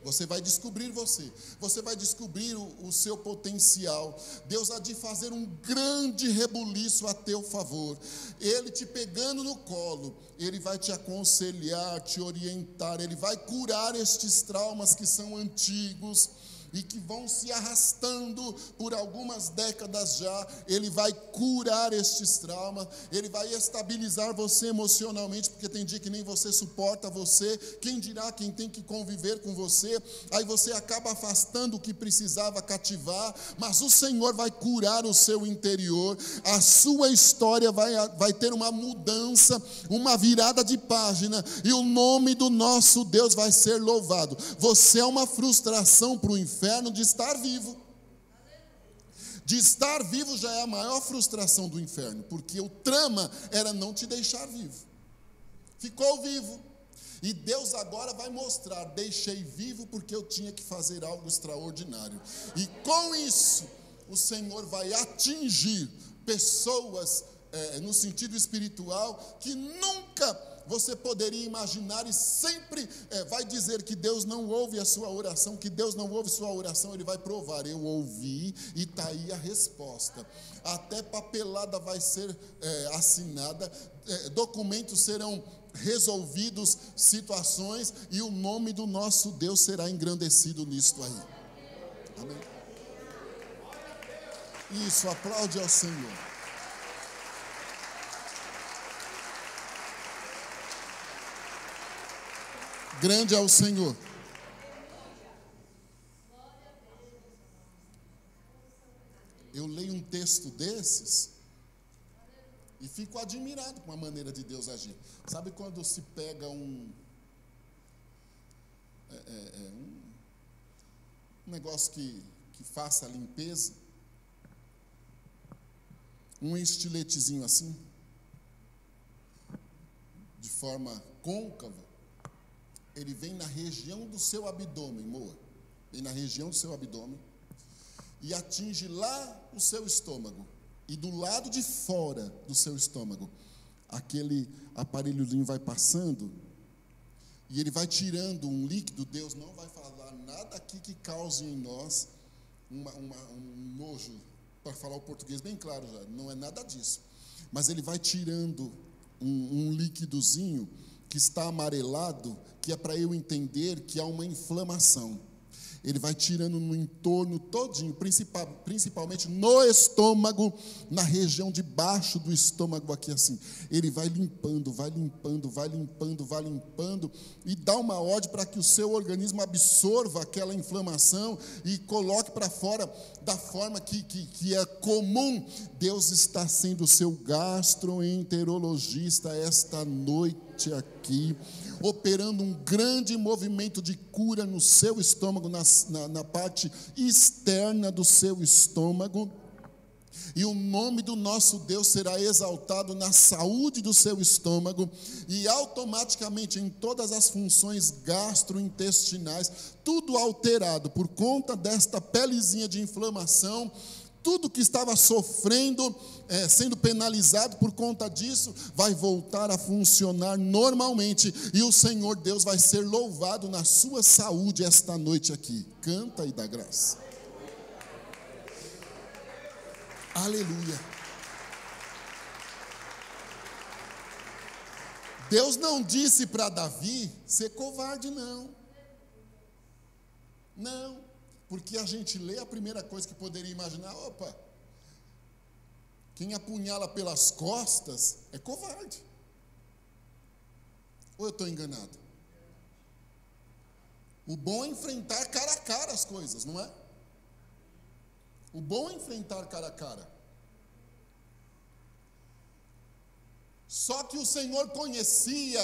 Você vai descobrir você. Você vai descobrir o seu potencial. Deus há de fazer um grande rebuliço a teu favor. Ele te pegando no colo, Ele vai te aconselhar, te orientar. Ele vai curar estes traumas que são antigos. e que vão se arrastando por algumas décadas já. Ele vai curar estes traumas, Ele vai estabilizar você emocionalmente, porque tem dia que nem você suporta você, quem dirá quem tem que conviver com você, aí você acaba afastando o que precisava cativar, mas o Senhor vai curar o seu interior, a sua história vai ter uma mudança, uma virada de página, e o nome do nosso Deus vai ser louvado. Você é uma frustração para o inferno de estar vivo. De estar vivo já é a maior frustração do inferno, porque o trama era não te deixar vivo. Ficou vivo. E Deus agora vai mostrar: deixei vivo porque eu tinha que fazer algo extraordinário. E com isso, o Senhor vai atingir pessoas no sentido espiritual que nunca você poderia imaginar, e sempre vai dizer que Deus não ouve a sua oração, que Deus não ouve sua oração. Ele vai provar: eu ouvi e está aí a resposta. Até papelada vai ser assinada, documentos serão resolvidos, situações, e o nome do nosso Deus será engrandecido nisto aí. Amém? Isso, aplaude ao Senhor. Grande é o Senhor. Eu leio um texto desses e fico admirado com a maneira de Deus agir. Sabe quando se pega um negócio que faça a limpeza, um estiletezinho assim, de forma côncava, ele vem na região do seu abdômen, Moa, vem na região do seu abdômen e atinge lá o seu estômago. E do lado de fora do seu estômago, aquele aparelhozinho vai passando e ele vai tirando um líquido. Deus não vai falar nada aqui que cause em nós um nojo, para falar o português bem claro já, não é nada disso. Mas ele vai tirando um líquidozinho que está amarelado, que é para eu entender que há uma inflamação. Ele vai tirando no entorno todinho, principalmente no estômago, na região de baixo do estômago aqui assim. Ele vai limpando, vai limpando, vai limpando, vai limpando, e dá uma ordem para que o seu organismo absorva aquela inflamação e coloque para fora da forma que é comum. Deus está sendo o seu gastroenterologista esta noite aqui, operando um grande movimento de cura no seu estômago, na parte externa do seu estômago, e o nome do nosso Deus será exaltado na saúde do seu estômago, e automaticamente em todas as funções gastrointestinais, tudo alterado por conta desta pelezinha de inflamação. Tudo que estava sofrendo, sendo penalizado por conta disso, vai voltar a funcionar normalmente. E o Senhor Deus vai ser louvado na sua saúde esta noite aqui. Canta e dá graça. Aleluia. Deus não disse para Davi ser covarde, não. Não. Porque a gente lê, a primeira coisa que poderia imaginar: opa, quem apunhala pelas costas é covarde. Ou eu estou enganado? O bom é enfrentar cara a cara as coisas, não é? O bom é enfrentar cara a cara. Só que o Senhor conhecia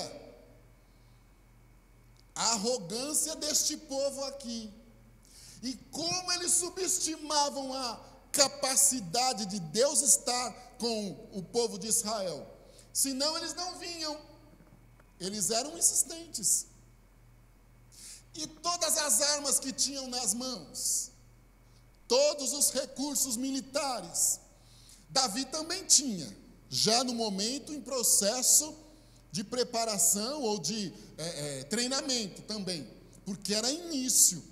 a arrogância deste povo aqui. E como eles subestimavam a capacidade de Deus estar com o povo de Israel. Senão eles não vinham. Eles eram insistentes. E todas as armas que tinham nas mãos, todos os recursos militares, Davi também tinha, já no momento em processo de preparação ou de treinamento também, porque era início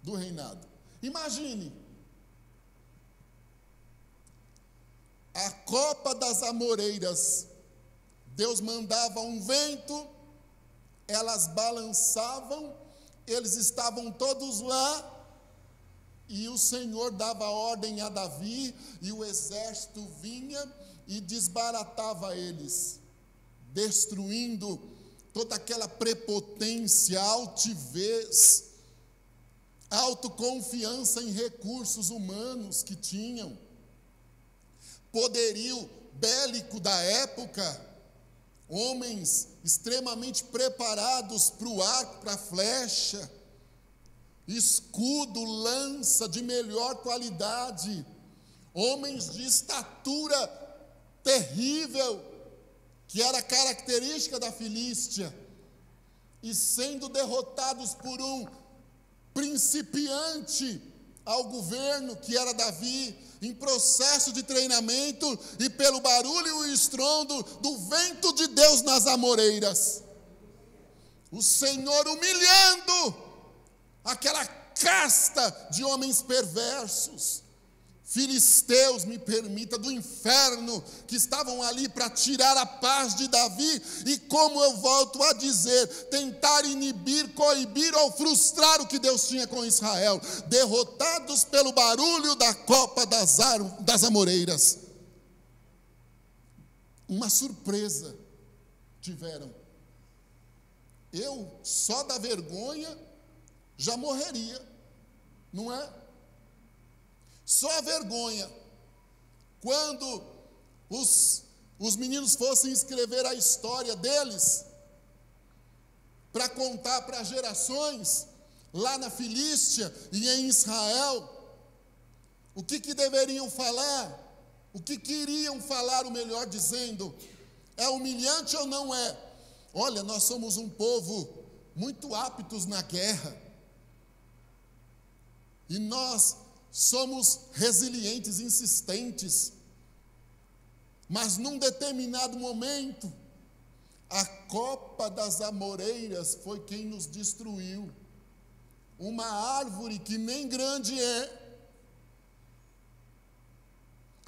do reinado. Imagine a copa das amoreiras. Deus mandava um vento, elas balançavam, eles estavam todos lá, e o Senhor dava ordem a Davi, e o exército vinha e desbaratava eles, destruindo toda aquela prepotência, altivez, autoconfiança em recursos humanos que tinham, poderio bélico da época, homens extremamente preparados para o arco, para a flecha, escudo, lança de melhor qualidade, homens de estatura terrível, que era característica da Filístia, e sendo derrotados por um principiante ao governo, que era Davi, em processo de treinamento, e pelo barulho e o estrondo do vento de Deus nas amoreiras, o Senhor humilhando aquela casta de homens perversos, filisteus, me permita, do inferno, que estavam ali para tirar a paz de Davi, e como eu volto a dizer, tentar inibir, coibir ou frustrar o que Deus tinha com Israel, derrotados pelo barulho da copa das amoreiras. Uma surpresa tiveram. Eu, só da vergonha, já morreria, não é? Só a vergonha. Quando os meninos fossem escrever a história deles, para contar para gerações, lá na Filístia e em Israel, o que deveriam falar? O que queriam falar, o melhor dizendo? É humilhante ou não é? Olha, nós somos um povo muito aptos na guerra, e nós somos resilientes, insistentes, mas num determinado momento, a copa das amoreiras foi quem nos destruiu. Uma árvore que nem grande é,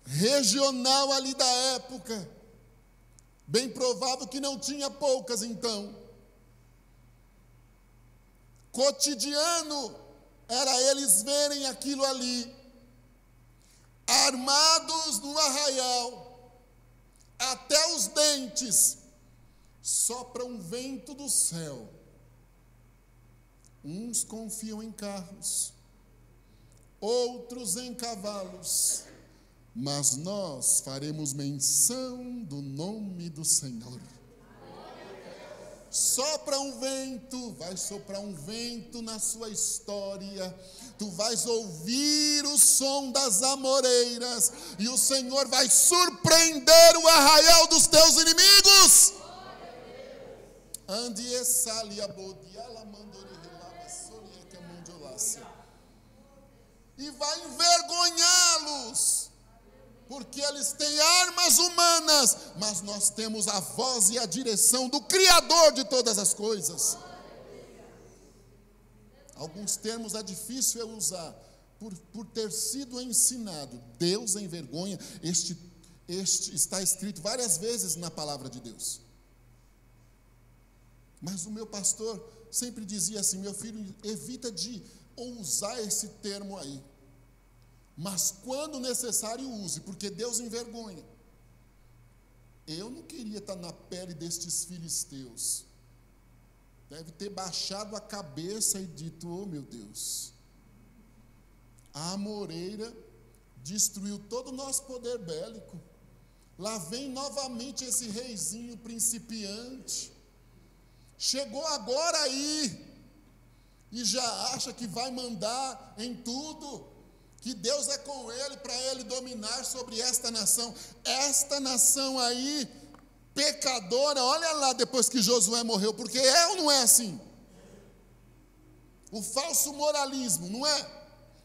regional ali da época, bem provável que não tinha poucas então. Cotidiano era eles verem aquilo ali, armados no arraial, até os dentes, sopra um vento do céu. Uns confiam em carros, outros em cavalos, mas nós faremos menção do nome do Senhor. Sopra um vento, vai soprar um vento na sua história, tu vais ouvir o som das amoreiras, e o Senhor vai surpreender o arraial dos teus inimigos. E vai envergonhá-los, porque eles têm armas humanas, mas nós temos a voz e a direção do Criador de todas as coisas. Alguns termos é difícil eu usar, por ter sido ensinado. Deus envergonha, este está escrito várias vezes na palavra de Deus. Mas o meu pastor sempre dizia assim: meu filho, evita de usar esse termo aí, mas quando necessário use, porque Deus envergonha. Eu não queria estar na pele destes filisteus. Deve ter baixado a cabeça e dito: oh meu Deus, a amoreira destruiu todo o nosso poder bélico, lá vem novamente esse reizinho principiante, chegou agora aí, e já acha que vai mandar em tudo, que Deus é com ele, para ele dominar sobre esta nação aí, pecadora. Olha lá depois que Josué morreu, porque é ou não é assim? O falso moralismo, não é?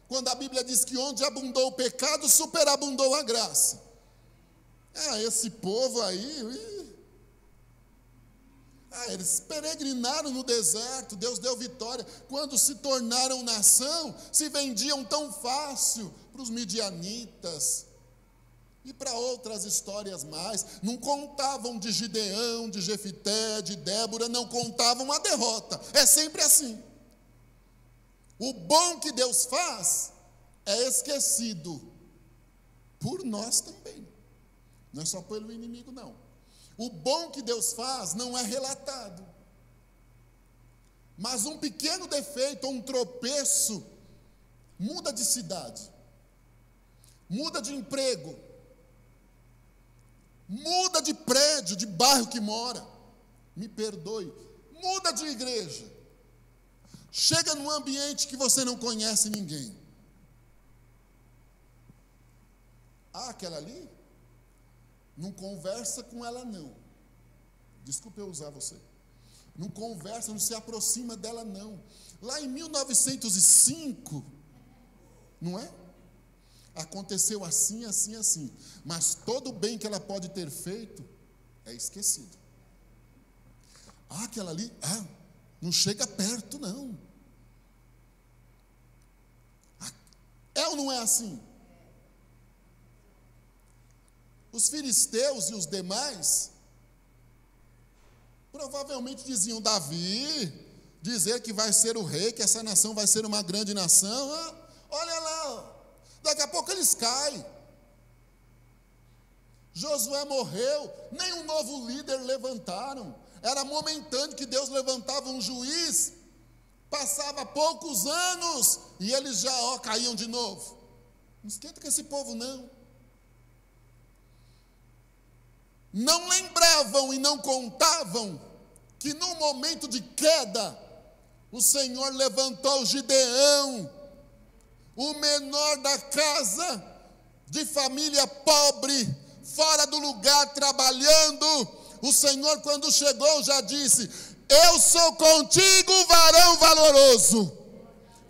Quando a Bíblia diz que onde abundou o pecado, superabundou a graça. Esse povo aí, eles peregrinaram no deserto, Deus deu vitória. Quando se tornaram nação, se vendiam tão fácil para os midianitas e para outras histórias mais. Não contavam de Gideão, de Jefité, de Débora, não contavam a derrota. É sempre assim. O bom que Deus faz, é esquecido por nós também. Não é só pelo inimigo, não. O bom que Deus faz não é relatado. Mas um pequeno defeito ou um tropeço muda de cidade, muda de emprego, muda de prédio, de bairro que mora. Me perdoe. Muda de igreja. Chega num ambiente que você não conhece ninguém. Ah, aquela ali? Não conversa com ela, não. Desculpe eu usar você. Não conversa, não se aproxima dela, não. Lá em 1905, não é? Aconteceu assim, assim, assim. Mas todo o bem que ela pode ter feito é esquecido. Ah, aquela ali, não chega perto, não. É ou não é assim? Os filisteus e os demais provavelmente diziam: Davi, dizer que vai ser o rei, que essa nação vai ser uma grande nação, olha lá, daqui a pouco eles caem. Josué morreu, nem um novo líder levantaram, era momentâneo que Deus levantava um juiz, passava poucos anos e eles já caíam de novo. Não esquenta com esse povo, não. Não lembravam e não contavam que no momento de queda, o Senhor levantou Gideão, o menor da casa, de família pobre, fora do lugar, trabalhando. O Senhor, quando chegou, já disse: eu sou contigo, varão valoroso.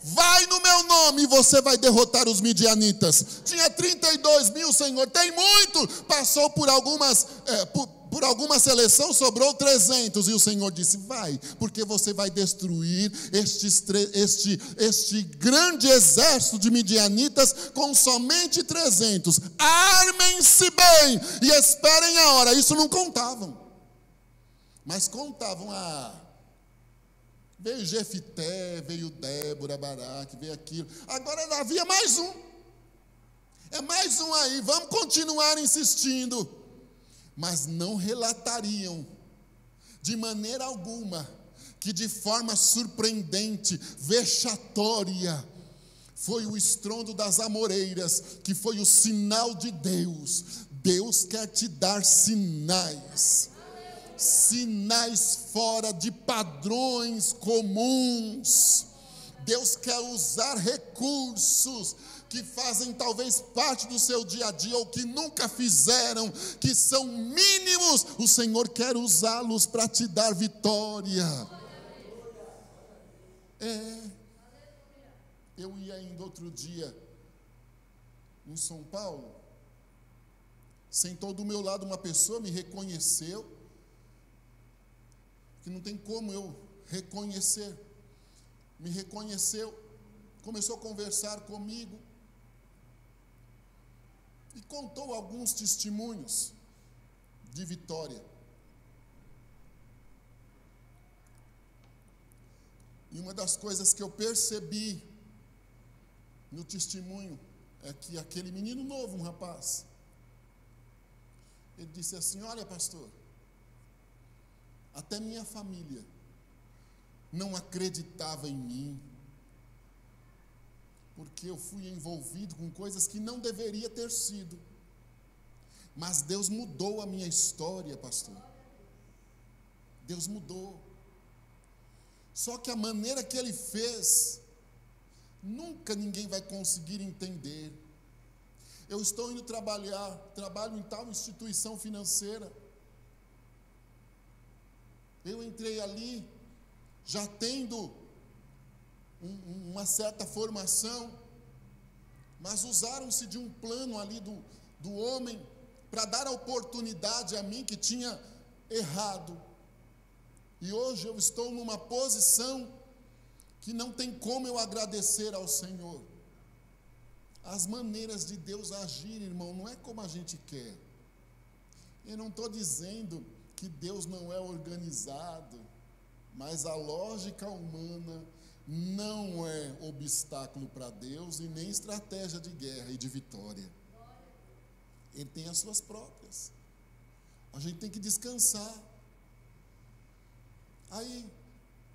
Vai no meu nome e você vai derrotar os midianitas. Tinha 32 mil, Senhor, tem muito. Passou por alguma seleção, sobrou 300. E o Senhor disse: vai, porque você vai destruir este grande exército de midianitas com somente 300. Armem-se bem e esperem a hora. Isso não contavam. Mas contavam veio Jefité, veio Débora, Baraque, veio aquilo. Agora havia mais um. É mais um aí, vamos continuar insistindo. Mas não relatariam, de maneira alguma, que de forma surpreendente, vexatória, foi o estrondo das amoreiras, que foi o sinal de Deus. Deus quer te dar sinais. Sinais fora de padrões comuns. Deus quer usar recursos que fazem talvez parte do seu dia a dia, ou que nunca fizeram, que são mínimos. O Senhor quer usá-los para te dar vitória. Eu ia indo outro dia em São Paulo, sentou do meu lado uma pessoa, me reconheceu, que não tem como eu reconhecer, me reconheceu, começou a conversar comigo, e contou alguns testemunhos de vitória. E uma das coisas que eu percebi no testemunho é que aquele menino novo, um rapaz, ele disse assim: olha, pastor, até minha família não acreditava em mim, porque eu fui envolvido com coisas que não deveria ter sido. Mas Deus mudou a minha história, pastor. Deus mudou. Só que a maneira que Ele fez, nunca ninguém vai conseguir entender. Eu estou indo trabalho em tal instituição financeira. Eu entrei ali, já tendo uma certa formação, mas usaram-se de um plano ali do homem, para dar a oportunidade a mim que tinha errado. E hoje eu estou numa posição que não tem como eu agradecer ao Senhor. As maneiras de Deus agir, irmão, não é como a gente quer. Eu não estou dizendo que Deus não é organizado, mas a lógica humana não é obstáculo para Deus e nem estratégia de guerra e de vitória. Ele tem as suas próprias. A gente tem que descansar. Aí,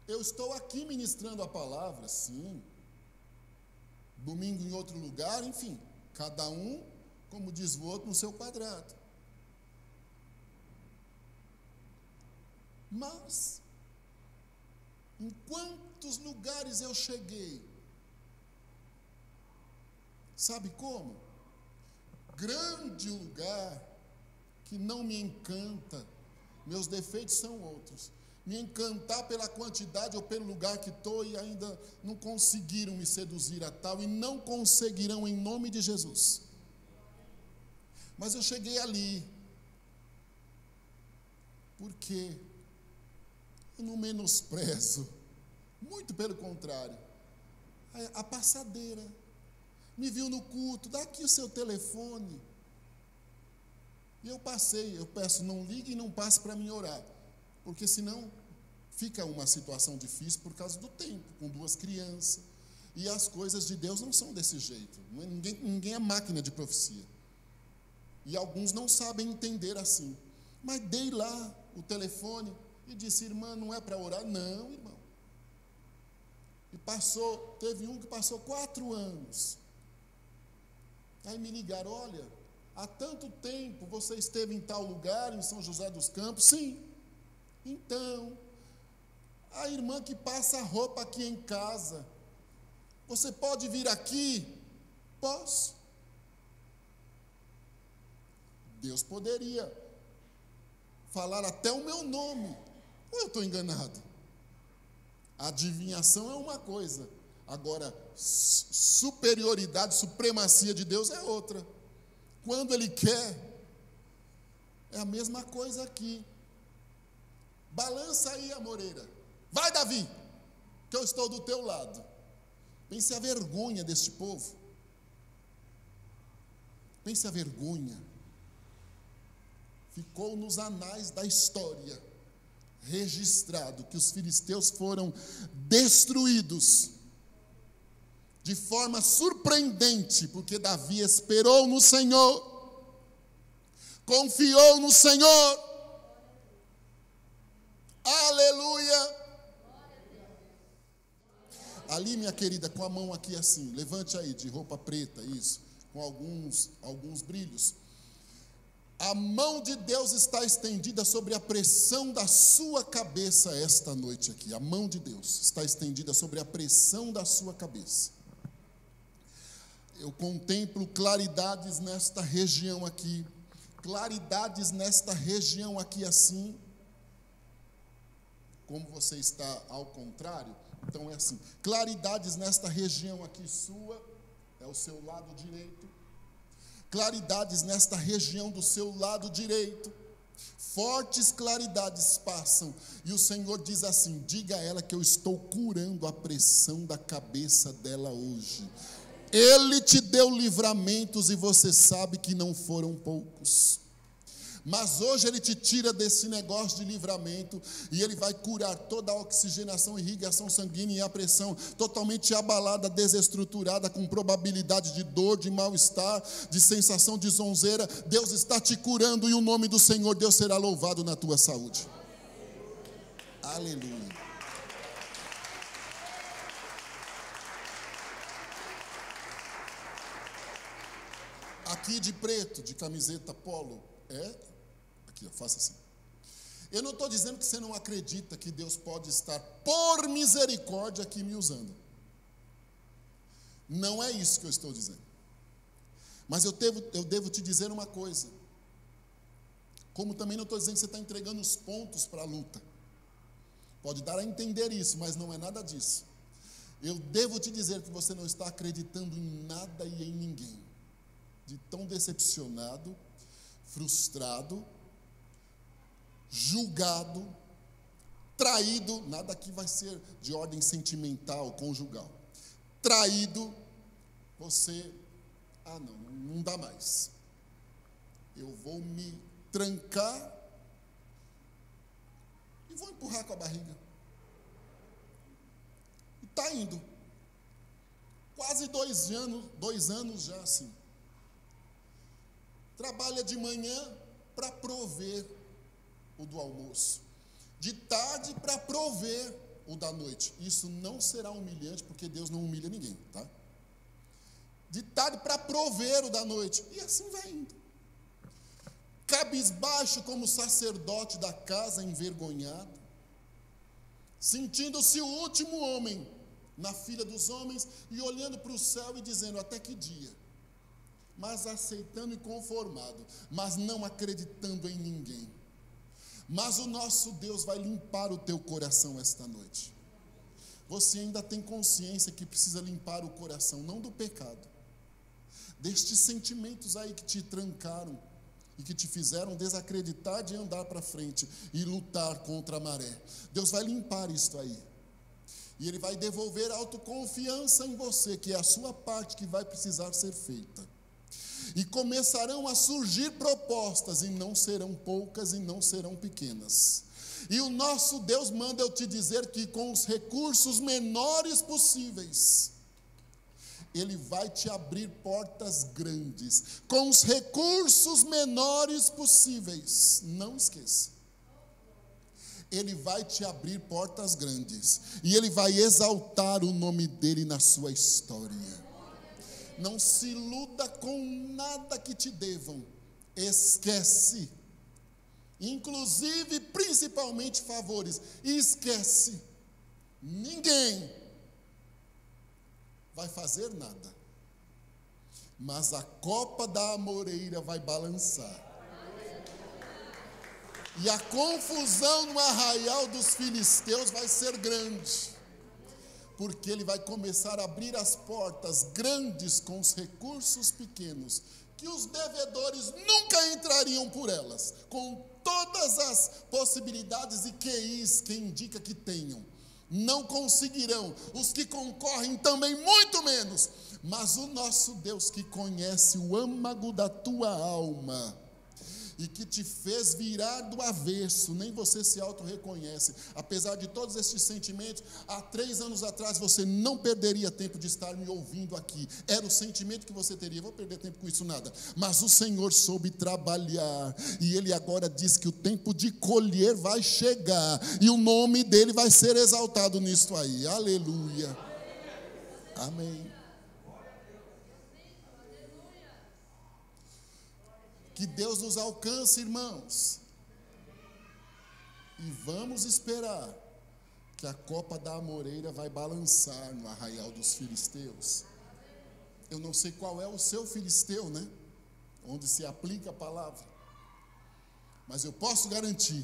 eu estou aqui ministrando a palavra, sim. Domingo em outro lugar, enfim. Cada um, como diz o outro, no seu quadrado. Mas, em quantos lugares eu cheguei? Sabe como? Grande lugar que não me encanta. Meus defeitos são outros. Me encantar pela quantidade ou pelo lugar que estou e ainda não conseguiram me seduzir a tal e não conseguirão em nome de Jesus. Mas eu cheguei ali. Por quê? Eu não menosprezo, muito pelo contrário, a passadeira, me viu no culto, dá aqui o seu telefone, e eu passei, eu peço, não ligue e não passe para mim orar, porque senão fica uma situação difícil por causa do tempo, com 2 crianças, e as coisas de Deus não são desse jeito, ninguém é máquina de profecia, e alguns não sabem entender assim, mas dei lá o telefone, e disse, irmã, não é para orar? Não, irmão. E teve um que passou 4 anos. Aí me ligaram, olha, há tanto tempo você esteve em tal lugar, em São José dos Campos? Sim. Então, a irmã que passa a roupa aqui em casa, você pode vir aqui? Posso. Deus poderia falar até o meu nome. Ou eu estou enganado? A adivinhação é uma coisa. Agora, superioridade, supremacia de Deus é outra. Quando Ele quer, é a mesma coisa aqui. Balança aí, amoreira. Vai, Davi, que eu estou do teu lado. Pense a vergonha deste povo. Pense a vergonha. Ficou nos anais da história registrado que os filisteus foram destruídos de forma surpreendente, porque Davi esperou no Senhor, confiou no Senhor. Aleluia! Ali, minha querida, com a mão aqui assim, levante aí, de roupa preta, isso, com alguns brilhos. A mão de Deus está estendida sobre a pressão da sua cabeça esta noite aqui. A mão de Deus está estendida sobre a pressão da sua cabeça. Eu contemplo claridades nesta região aqui. Claridades nesta região aqui assim. Como você está ao contrário, então é assim. Claridades nesta região aqui sua, é o seu lado direito. Claridades nesta região do seu lado direito, fortes claridades passam, e o Senhor diz assim, diga a ela que eu estou curando a pressão da cabeça dela hoje. Ele te deu livramentos e você sabe que não foram poucos. Mas hoje Ele te tira desse negócio de livramento e Ele vai curar toda a oxigenação, irrigação sanguínea e a pressão totalmente abalada, desestruturada, com probabilidade de dor, de mal-estar, de sensação de zonzeira. Deus está te curando e o nome do Senhor Deus será louvado na tua saúde. Aleluia. Aqui de preto, de camiseta polo, aqui, ó, faça assim. Eu não estou dizendo que você não acredita que Deus pode estar, por misericórdia, aqui me usando. Não é isso que eu estou dizendo. Mas eu devo te dizer uma coisa. Como também não estou dizendo que você está entregando os pontos para a luta. Pode dar a entender isso, mas não é nada disso. Eu devo te dizer que você não está acreditando em nada e em ninguém. De tão decepcionado, frustrado, julgado, traído, nada aqui vai ser de ordem sentimental, conjugal. Traído, você, não dá mais. Eu vou me trancar e vou empurrar com a barriga. E Está indo. Quase 2 anos já assim. Trabalha de manhã para prover o do almoço. De tarde para prover o da noite. Isso não será humilhante, porque Deus não humilha ninguém, tá? De tarde para prover o da noite. E assim vai indo. Cabisbaixo como sacerdote da casa, envergonhado, sentindo-se o último homem na fila dos homens e olhando para o céu e dizendo: até que dia? Mas aceitando e conformado, mas não acreditando em ninguém. Mas o nosso Deus vai limpar o teu coração esta noite. Você ainda tem consciência que precisa limpar o coração, não do pecado, destes sentimentos aí que te trancaram e que te fizeram desacreditar de andar para frente e lutar contra a maré. Deus vai limpar isto aí. E Ele vai devolver a autoconfiança em você, que é a sua parte que vai precisar ser feita. E começarão a surgir propostas, e não serão poucas e não serão pequenas. E o nosso Deus manda eu te dizer que com os recursos menores possíveis, Ele vai te abrir portas grandes. Com os recursos menores possíveis, não esqueça. Ele vai te abrir portas grandes. E Ele vai exaltar o nome dEle na sua história. Não se iluda com nada que te devam. Esquece. Inclusive, principalmente favores. Esquece. Ninguém vai fazer nada. Mas a copa da amoreira vai balançar. E a confusão no arraial dos filisteus vai ser grande. Porque Ele vai começar a abrir as portas grandes com os recursos pequenos, que os devedores nunca entrariam por elas, com todas as possibilidades e QIs que indica que tenham. Não conseguirão, os que concorrem também muito menos, mas o nosso Deus que conhece o âmago da tua alma, e que te fez virar do avesso, nem você se auto-reconhece, apesar de todos esses sentimentos. Há 3 anos atrás você não perderia tempo de estar me ouvindo aqui, era o sentimento que você teria. Vou perder tempo com isso nada, mas o Senhor soube trabalhar, e Ele agora diz que o tempo de colher vai chegar, e o nome dEle vai ser exaltado nisto aí, aleluia, amém. Que Deus nos alcance, irmãos. E vamos esperar que a copa da amoreira vai balançar no arraial dos filisteus. Eu não sei qual é o seu filisteu, né? Onde se aplica a palavra. Mas eu posso garantir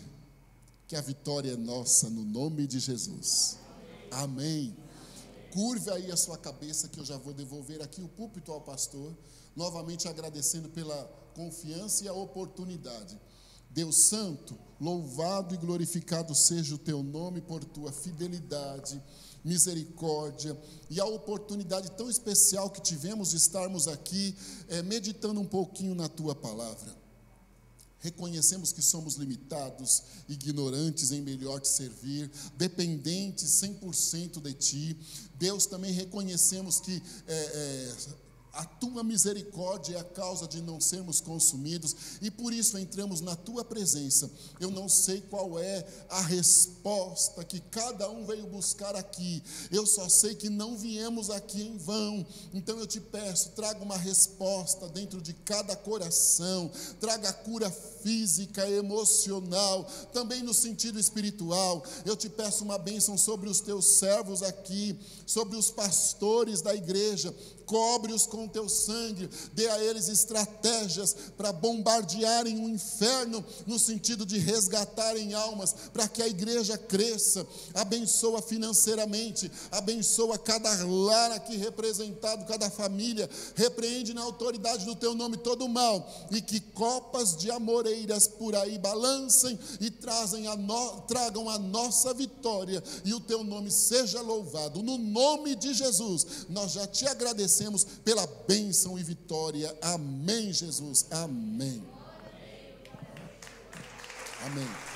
que a vitória é nossa no nome de Jesus. Amém. Curve aí a sua cabeça, que eu já vou devolver aqui o púlpito ao pastor, novamente agradecendo pela confiança e a oportunidade. Deus Santo, louvado e glorificado seja o teu nome por tua fidelidade, misericórdia e a oportunidade tão especial que tivemos de estarmos aqui meditando um pouquinho na tua palavra. Reconhecemos que somos limitados, ignorantes em melhor te servir, dependentes 100% de ti. Deus, também reconhecemos que a tua misericórdia é a causa de não sermos consumidos, e por isso entramos na tua presença. Eu não sei qual é a resposta que cada um veio buscar aqui, eu só sei que não viemos aqui em vão. Então eu te peço, traga uma resposta dentro de cada coração, traga cura física, emocional, também no sentido espiritual. Eu te peço uma bênção sobre os teus servos aqui, sobre os pastores da igreja. Cobre-os com teu sangue, dê a eles estratégias para bombardearem o inferno, no sentido de resgatarem almas, para que a igreja cresça. Abençoa financeiramente, abençoa cada lar aqui representado, cada família. Repreende na autoridade do teu nome todo o mal, e que copas de amoreiras por aí balancem e tragam a nossa vitória, e o teu nome seja louvado. No nome de Jesus, nós já te agradecemos pela bênção e vitória. Amém, Jesus. Amém. Amém.